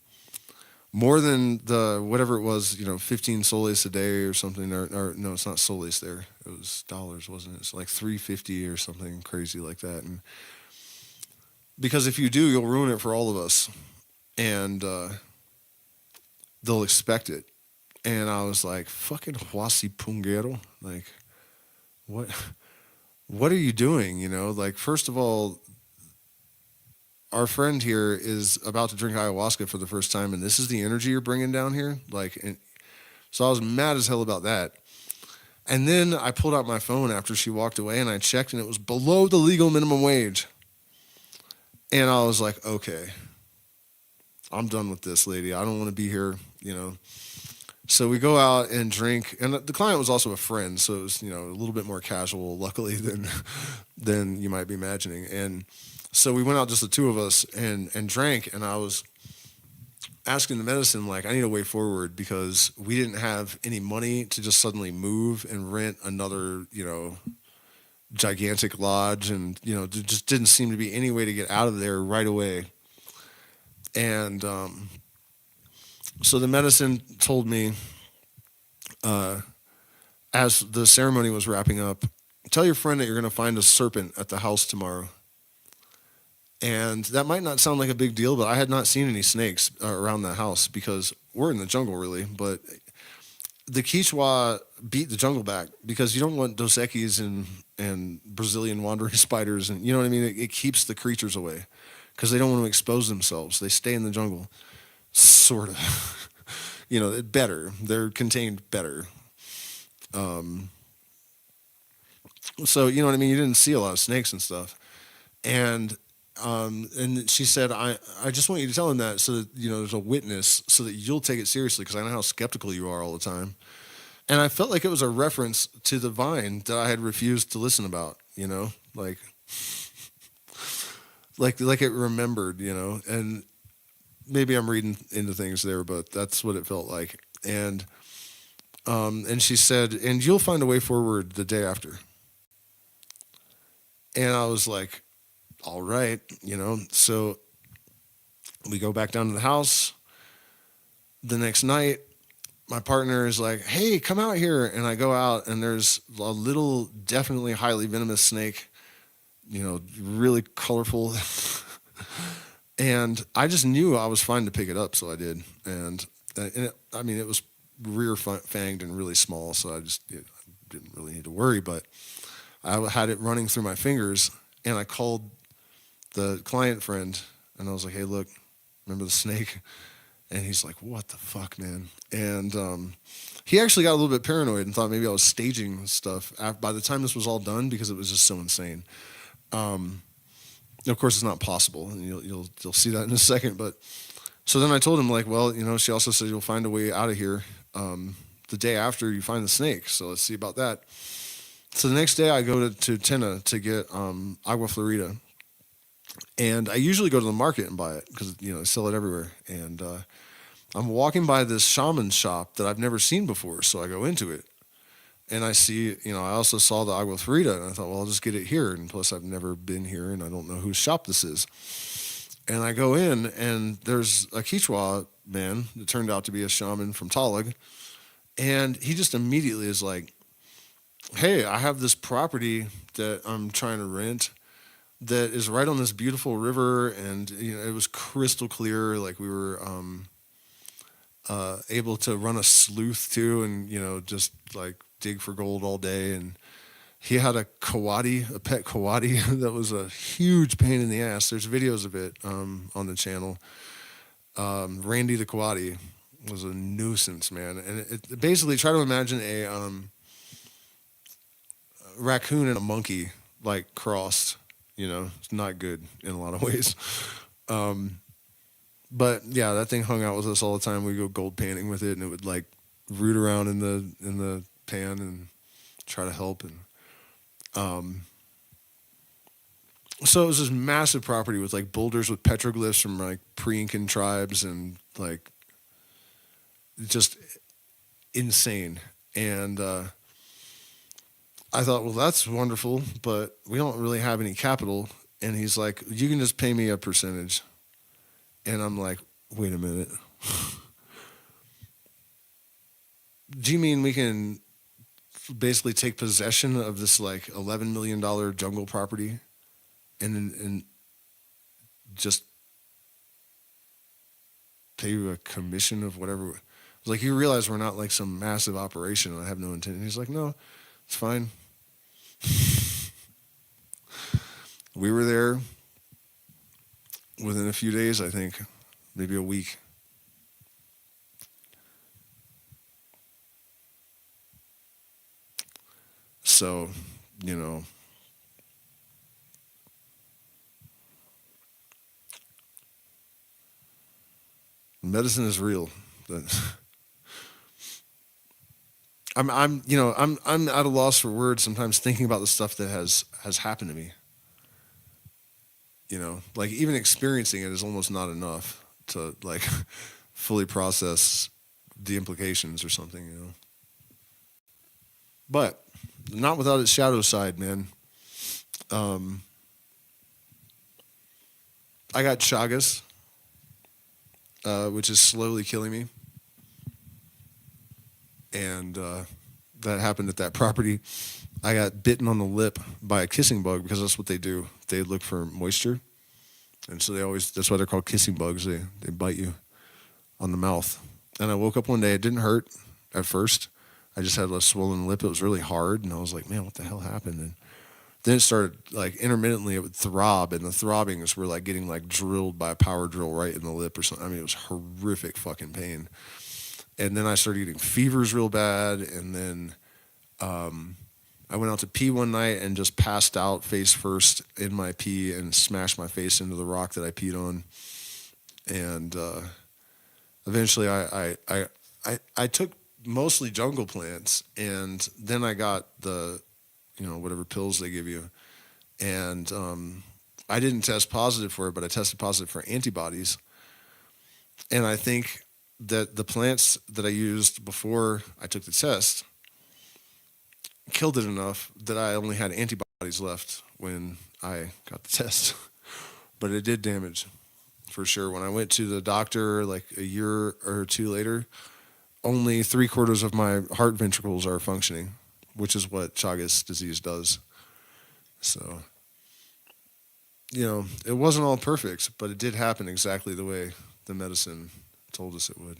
more than the whatever it was, 15 soles a day or something. Or no, it's not soles there. It was dollars, wasn't it? It's like $3.50 or something crazy like that. And because if you do, you'll ruin it for all of us, and they'll expect it. And I was like, fucking huasi pungero, like, what are you doing? Like, first of all, our friend here is about to drink ayahuasca for the first time, and this is the energy you're bringing down here. So I was mad as hell about that. And then I pulled out my phone after she walked away, and I checked, and it was below the legal minimum wage. And I was like, okay, I'm done with this, lady. I don't want to be here, So we go out and drink, and the client was also a friend, so it was, a little bit more casual, luckily, than you might be imagining. And so we went out, just the two of us, and drank, and I was asking the medicine, like, I need a way forward because we didn't have any money to just suddenly move and rent another, gigantic lodge, and, there just didn't seem to be any way to get out of there right away. And so the medicine told me, as the ceremony was wrapping up, tell your friend that you're going to find a serpent at the house tomorrow. And that might not sound like a big deal, but I had not seen any snakes around the house because we're in the jungle, really. But the Quechua beat the jungle back because you don't want Dos Equis and Brazilian wandering spiders. And you know what I mean? It keeps the creatures away because they don't want to expose themselves. They stay in the jungle, sort of. Better. They're contained better. So, you know what I mean? You didn't see a lot of snakes and stuff. And she said, I just want you to tell him that so that, there's a witness so that you'll take it seriously because I know how skeptical you are all the time. And I felt like it was a reference to the vine that I had refused to listen about, like it remembered, and maybe I'm reading into things there, but that's what it felt like. And she said, and you'll find a way forward the day after. And I was like, all right, So we go back down to the house. The next night, my partner is like, hey, come out here. And I go out, and there's a little, definitely highly venomous snake, really colorful. And I just knew I was fine to pick it up, so I did. And it was rear fanged and really small, so I didn't really need to worry. But I had it running through my fingers, and I called the client friend, and I was like, hey, look, remember the snake? And he's like, what the fuck, man? And he actually got a little bit paranoid and thought maybe I was staging stuff by the time this was all done because it was just so insane. Of course, it's not possible, and you'll see that in a second. But so then I told him, like, well, she also said you'll find a way out of here the day after you find the snake. So let's see about that. So the next day I go to Tena to get agua florida. And I usually go to the market and buy it because, they sell it everywhere. And I'm walking by this shaman shop that I've never seen before. So I go into it. And I see, I also saw the agua florida. And I thought, well, I'll just get it here. And plus, I've never been here, and I don't know whose shop this is. And I go in, and there's a Quichua man that turned out to be a shaman from Talag. And he just immediately is like, hey, I have this property that I'm trying to rent that is right on this beautiful river, and it was crystal clear. Like we were able to run a sleuth too, and just like dig for gold all day. And he had a pet coati that was a huge pain in the ass. There's videos of it on the channel. Randy the coati was a nuisance, man. And it basically, try to imagine a raccoon and a monkey like crossed. It's not good in a lot of ways. But yeah, that thing hung out with us all the time. We'd go gold panning with it, and it would like root around in the pan and try to help. And so it was this massive property with like boulders with petroglyphs from like pre-Incan tribes, and like just insane. And I thought, well, that's wonderful, but we don't really have any capital. And he's like, you can just pay me a percentage. And I'm like, wait a minute. Do you mean we can basically take possession of this like $11 million jungle property and just pay you a commission of whatever? I was like, you realize we're not like some massive operation, and I have no intent. And he's like, no, it's fine. We were there within a few days, I think, maybe a week. So, medicine is real. I'm at a loss for words sometimes thinking about the stuff that has happened to me. Like even experiencing it is almost not enough to like fully process the implications or something. But not without its shadow side, man. I got Chagas, which is slowly killing me. And that happened at that property. I got bitten on the lip by a kissing bug because that's what they do. They look for moisture. And so that's why they're called kissing bugs. They bite you on the mouth. And I woke up one day, it didn't hurt at first. I just had a swollen lip. It was really hard. And I was like, man, what the hell happened? And then it started like intermittently, it would throb. And the throbbings were like getting like drilled by a power drill right in the lip or something. I mean, it was horrific fucking pain. And then I started getting fevers real bad. And then I went out to pee one night and just passed out face first in my pee and smashed my face into the rock that I peed on. And eventually I took mostly jungle plants, and then I got the, whatever pills they give you. And I didn't test positive for it, but I tested positive for antibodies. And I think that the plants that I used before I took the test killed it enough that I only had antibodies left when I got the test. But it did damage, for sure. When I went to the doctor like a year or two later, only 3/4 of my heart ventricles are functioning, which is what Chagas disease does. So, it wasn't all perfect, but it did happen exactly the way the medicine told us it would.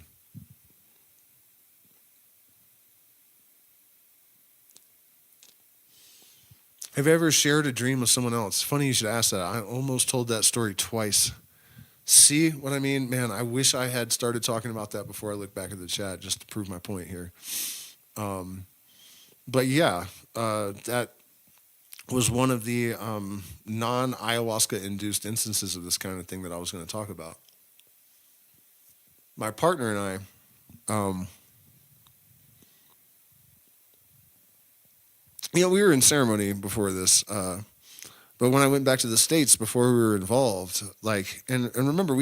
Have you ever shared a dream with someone else? Funny you should ask that. I almost told that story twice. See what I mean? Man, I wish I had started talking about that before I looked back at the chat just to prove my point here. But yeah, that was one of the non-ayahuasca induced instances of this kind of thing that I was going to talk about. My partner and I, we were in ceremony before this, but when I went back to the States before we were involved, and remember,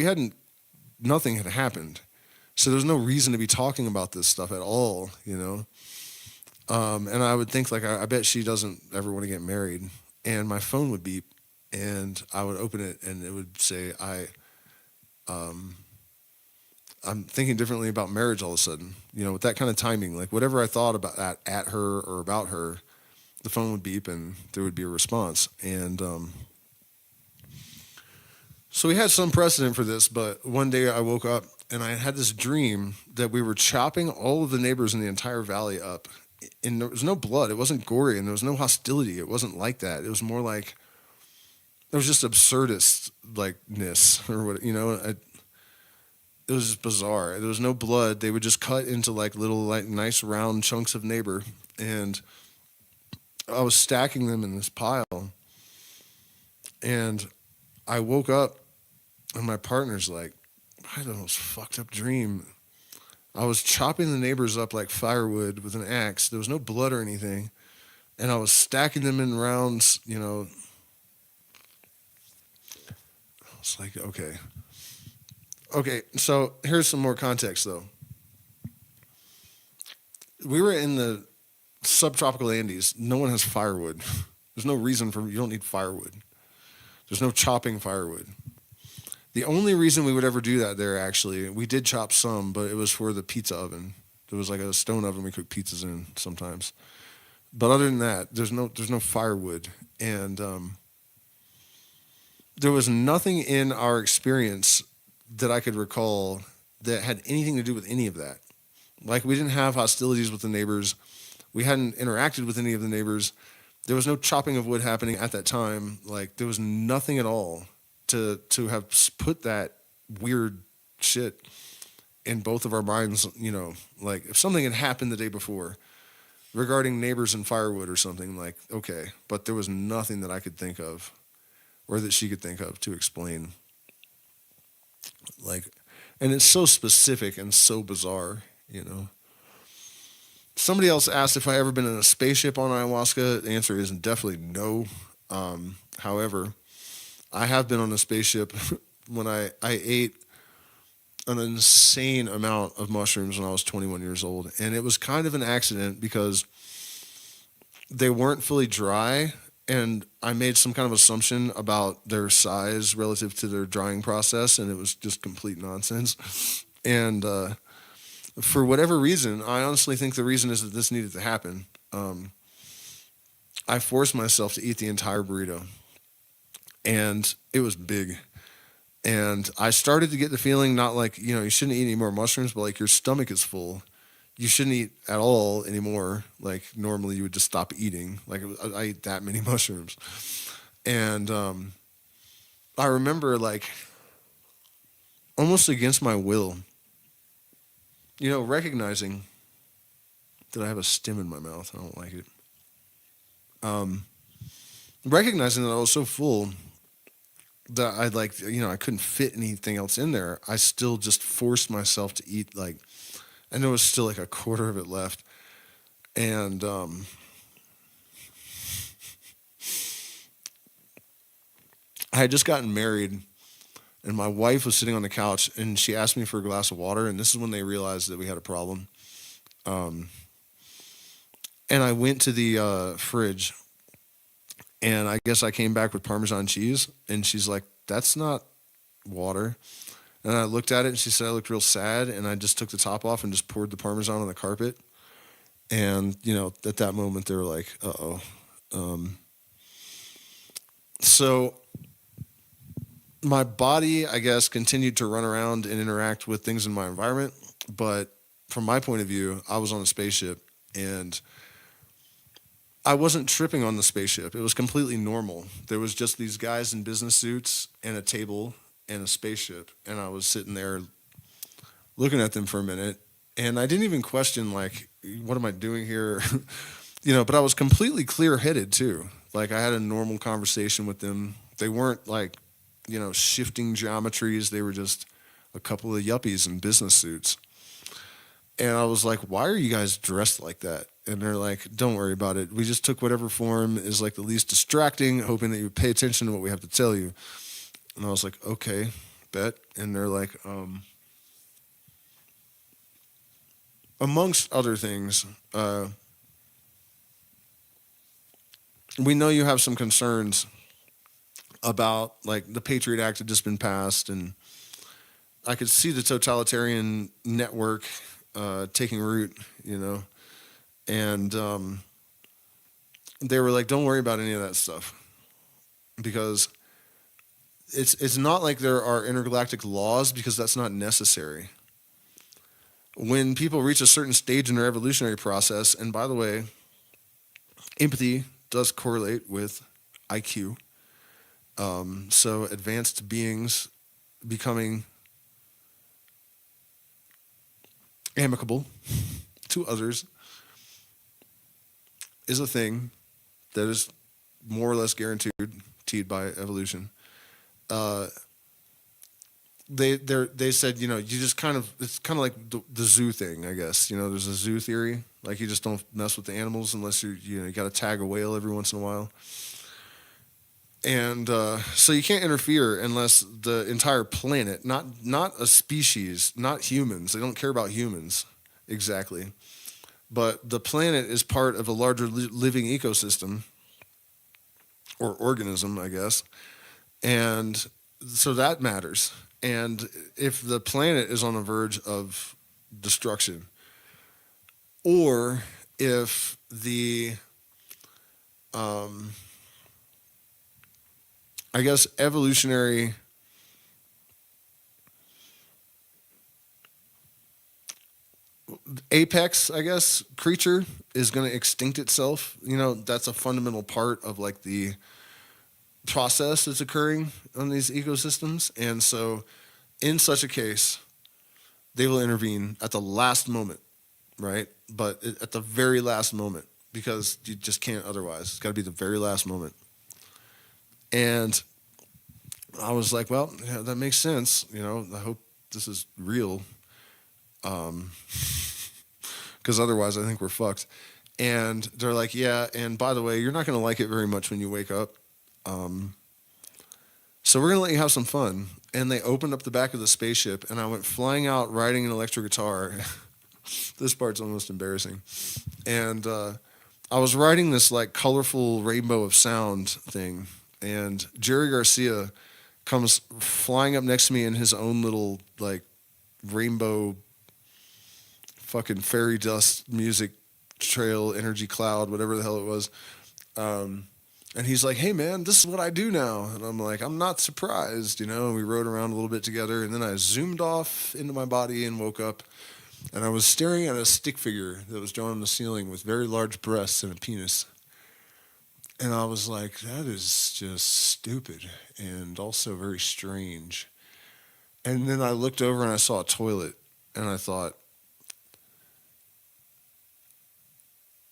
nothing had happened. So there's no reason to be talking about this stuff at all, And I would think, I bet she doesn't ever want to get married. And my phone would beep, and I would open it, and it would say, I'm thinking differently about marriage all of a sudden. With that kind of timing, whatever I thought about at her or about her, the phone would beep and there would be a response. And so we had some precedent for this, but one day I woke up and I had this dream that we were chopping all of the neighbors in the entire valley up. And there was no blood. It wasn't gory, and there was no hostility. It wasn't like that. It was more like, it was just absurdist-ness or what, it was just bizarre. There was no blood. They would just cut into little nice round chunks of neighbor, and I was stacking them in this pile, and I woke up, and my partner's like, I had the most fucked up dream. I was chopping the neighbors up like firewood with an axe. There was no blood or anything, and I was stacking them in rounds, I was like, okay. Okay, so here's some more context, though. We were in the subtropical Andes. No one has firewood. There's no reason you don't need firewood. There's no chopping firewood. The only reason we would ever do that there, actually, we did chop some, but it was for the pizza oven. There was a stone oven we cooked pizzas in sometimes. But other than that, there's no firewood. And there was nothing in our experience that I could recall that had anything to do with any of that. We didn't have hostilities with the neighbors. We hadn't interacted with any of the neighbors. There was no chopping of wood happening at that time. There was nothing at all to have put that weird shit in both of our minds, if something had happened the day before regarding neighbors and firewood or something, okay. But there was nothing that I could think of or that she could think of to explain. And it's so specific and so bizarre, Somebody else asked if I ever been in a spaceship on ayahuasca. The answer is definitely no. However, I have been on a spaceship when I ate an insane amount of mushrooms when I was 21 years old. And it was kind of an accident because they weren't fully dry, and I made some kind of assumption about their size relative to their drying process, and it was just complete nonsense. And for whatever reason, I honestly think the reason is that this needed to happen. I forced myself to eat the entire burrito, and it was big. And I started to get the feeling, not you shouldn't eat any more mushrooms, but your stomach is full. You shouldn't eat at all anymore. Normally you would just stop eating. I ate that many mushrooms. And I remember almost against my will, recognizing that I have a stim in my mouth. I don't like it. recognizing that I was so full that I couldn't fit anything else in there. I still just forced myself to eat, like, I know it was still like a quarter of it left. And I had just gotten married, and my wife was sitting on the couch, and she asked me for a glass of water. And this is when they realized that we had a problem. And I went to the fridge, and I guess I came back with Parmesan cheese, and she's like, "That's not water." And I looked at it, and she said I looked real sad, and I just took the top off and just poured the Parmesan on the carpet. And, at that moment, they were like, uh-oh. So my body, I guess, continued to run around and interact with things in my environment. But from my point of view, I was on a spaceship, and I wasn't tripping on the spaceship. It was completely normal. There was just these guys in business suits and a table and a spaceship. And I was sitting there looking at them for a minute. And I didn't even question, like, what am I doing here? But I was completely clear-headed, too. Like, I had a normal conversation with them. They weren't, like, shifting geometries. They were just a couple of yuppies in business suits. And I was like, why are you guys dressed like that? And they're like, don't worry about it. We just took whatever form is, like, the least distracting, hoping that you would pay attention to what we have to tell you. And I was like, okay, bet. And they're like, amongst other things, we know you have some concerns about, like, the Patriot Act had just been passed, and I could see the totalitarian network taking root, and they were like, don't worry about any of that stuff, because it's not like there are intergalactic laws, because that's not necessary. When people reach a certain stage in their evolutionary process, and by the way, empathy does correlate with IQ. So advanced beings becoming amicable to others is a thing that is more or less guaranteed by evolution. They said, you just it's kind of like the zoo thing, I guess. There's a zoo theory, like you just don't mess with the animals unless you got to tag a whale every once in a while. And so you can't interfere unless the entire planet, not a species, not humans. They don't care about humans exactly, but the planet is part of a larger living ecosystem or organism, I guess. And so that matters. And if the planet is on the verge of destruction, or if the, I guess, evolutionary apex, I guess, creature is going to extinct itself, that's a fundamental part of, like, the process that's occurring on these ecosystems. And so in such a case, they will intervene at the last moment, right? But at the very last moment, because you just can't otherwise. It's got to be the very last moment. And I was like, well, yeah, that makes sense. I hope this is real. Because otherwise I think we're fucked. And they're like, yeah, and by the way, you're not going to like it very much when you wake up. So we're going to let you have some fun. And they opened up the back of the spaceship, and I went flying out riding an electric guitar. This part's almost embarrassing. And I was riding this, like, colorful rainbow of sound thing, and Jerry Garcia comes flying up next to me in his own little, like, rainbow fucking fairy dust music trail, energy cloud, whatever the hell it was. And he's like, hey, man, this is what I do now. And I'm like, I'm not surprised, And we rode around a little bit together, and then I zoomed off into my body and woke up. And I was staring at a stick figure that was drawn on the ceiling with very large breasts and a penis. And I was like, that is just stupid and also very strange. And then I looked over and I saw a toilet, and I thought,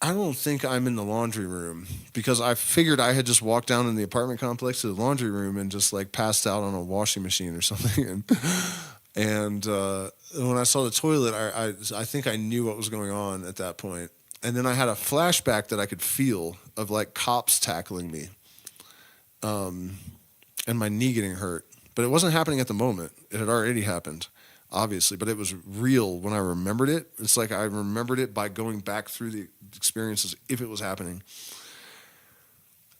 I don't think I'm in the laundry room because I figured I had just walked down in the apartment complex to the laundry room and just like passed out on a washing machine or something. And when I saw the toilet, I think I knew what was going on at that point. And then I had a flashback that I could feel of like cops tackling me, and my knee getting hurt. But it wasn't happening at the moment. It had already happened, obviously. But it was real when I remembered it. It's like I remembered it by going back through the experiences if it was happening.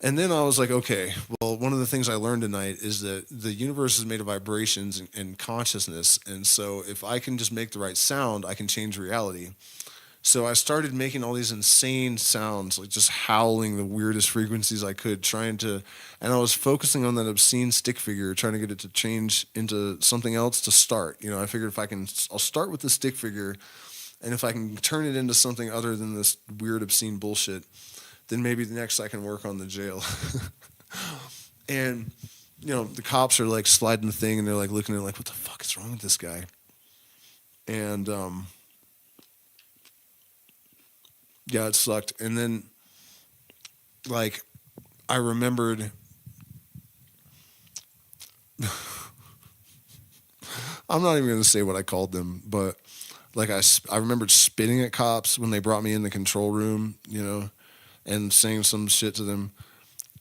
And then I was like, okay, well, one of the things I learned tonight is that the universe is made of vibrations and consciousness. And so if I can just make the right sound, I can change reality. So I started making all these insane sounds, like just howling the weirdest frequencies I could, and I was focusing on that obscene stick figure, trying to get it to change into something else to start. I figured I'll start with the stick figure, and if I can turn it into something other than this weird obscene bullshit, then maybe next I can work on the jail. And, the cops are like sliding the thing and they're like looking at it like, what the fuck is wrong with this guy? And, yeah, it sucked. And then, like, I remembered, I'm not even going to say what I called them, but like I remembered spitting at cops when they brought me in the control room, and saying some shit to them.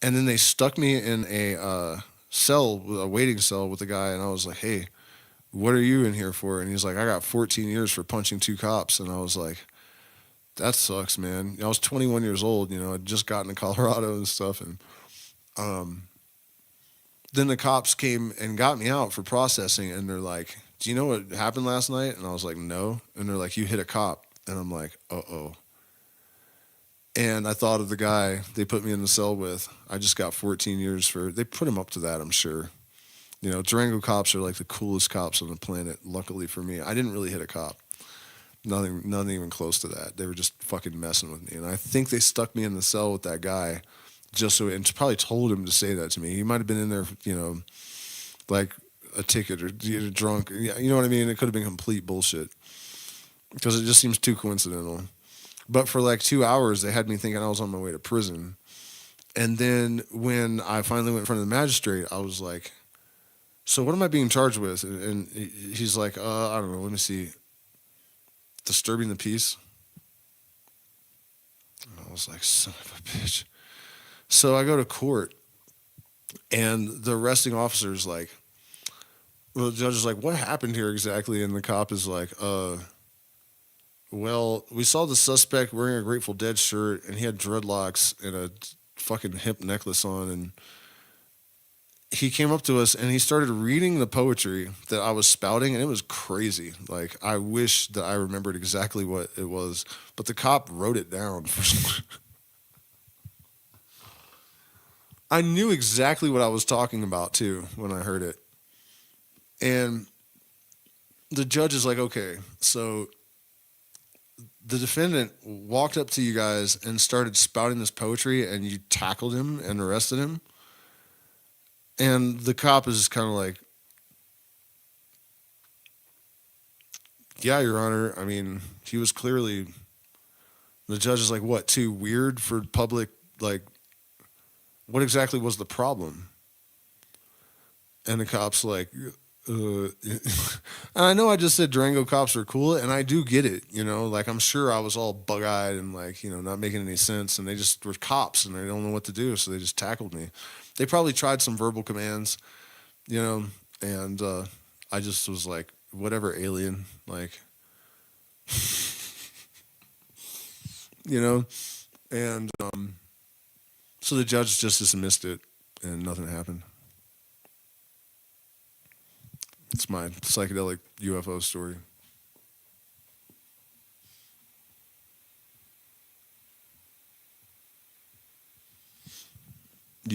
And then they stuck me in a waiting cell with a guy, and I was like, hey, what are you in here for? And he's like, I got 14 years for punching 2 cops. And I was like, that sucks, man. I was 21 years old, I'd just gotten to Colorado and stuff. And then the cops came and got me out for processing, and they're like, do you know what happened last night? And I was like, no. And they're like, you hit a cop. And I'm like, uh-oh. And I thought of the guy they put me in the cell with. I just got 14 years they put him up to that, I'm sure. Durango cops are like the coolest cops on the planet, luckily for me. I didn't really hit a cop. Nothing even close to that. They were just fucking messing with me. And I think they stuck me in the cell with that guy and probably told him to say that to me. He might have been in there, like a ticket or drunk. You know what I mean? It could have been complete bullshit because it just seems too coincidental. But for like 2 hours, they had me thinking I was on my way to prison. And then when I finally went in front of the magistrate, I was like, so what am I being charged with? And he's like, I don't know, let me see. Disturbing the peace. And I was like, son of a bitch. So I go to court, and the arresting officer's like, well, the judge is like, what happened here exactly? And the cop is like, well, we saw the suspect wearing a Grateful Dead shirt, and he had dreadlocks and a fucking hip necklace on, and he came up to us and he started reading the poetry that I was spouting, and it was crazy. Like, I wish that I remembered exactly what it was, but the cop wrote it down. I knew exactly what I was talking about, too, when I heard it. And the judge is like, okay, so the defendant walked up to you guys and started spouting this poetry, and you tackled him and arrested him. And the cop is kind of like, yeah, Your Honor. I mean, he was clearly, the judge is like, what, too weird for public, like, what exactly was the problem? And the cop's like, and I know I just said Durango cops are cool, and I do get it, like, I'm sure I was all bug-eyed and like, not making any sense, and they just were cops and they don't know what to do, so they just tackled me. They probably tried some verbal commands, and I just was like, whatever, alien, like, and so the judge just dismissed it, and nothing happened. It's my psychedelic UFO story.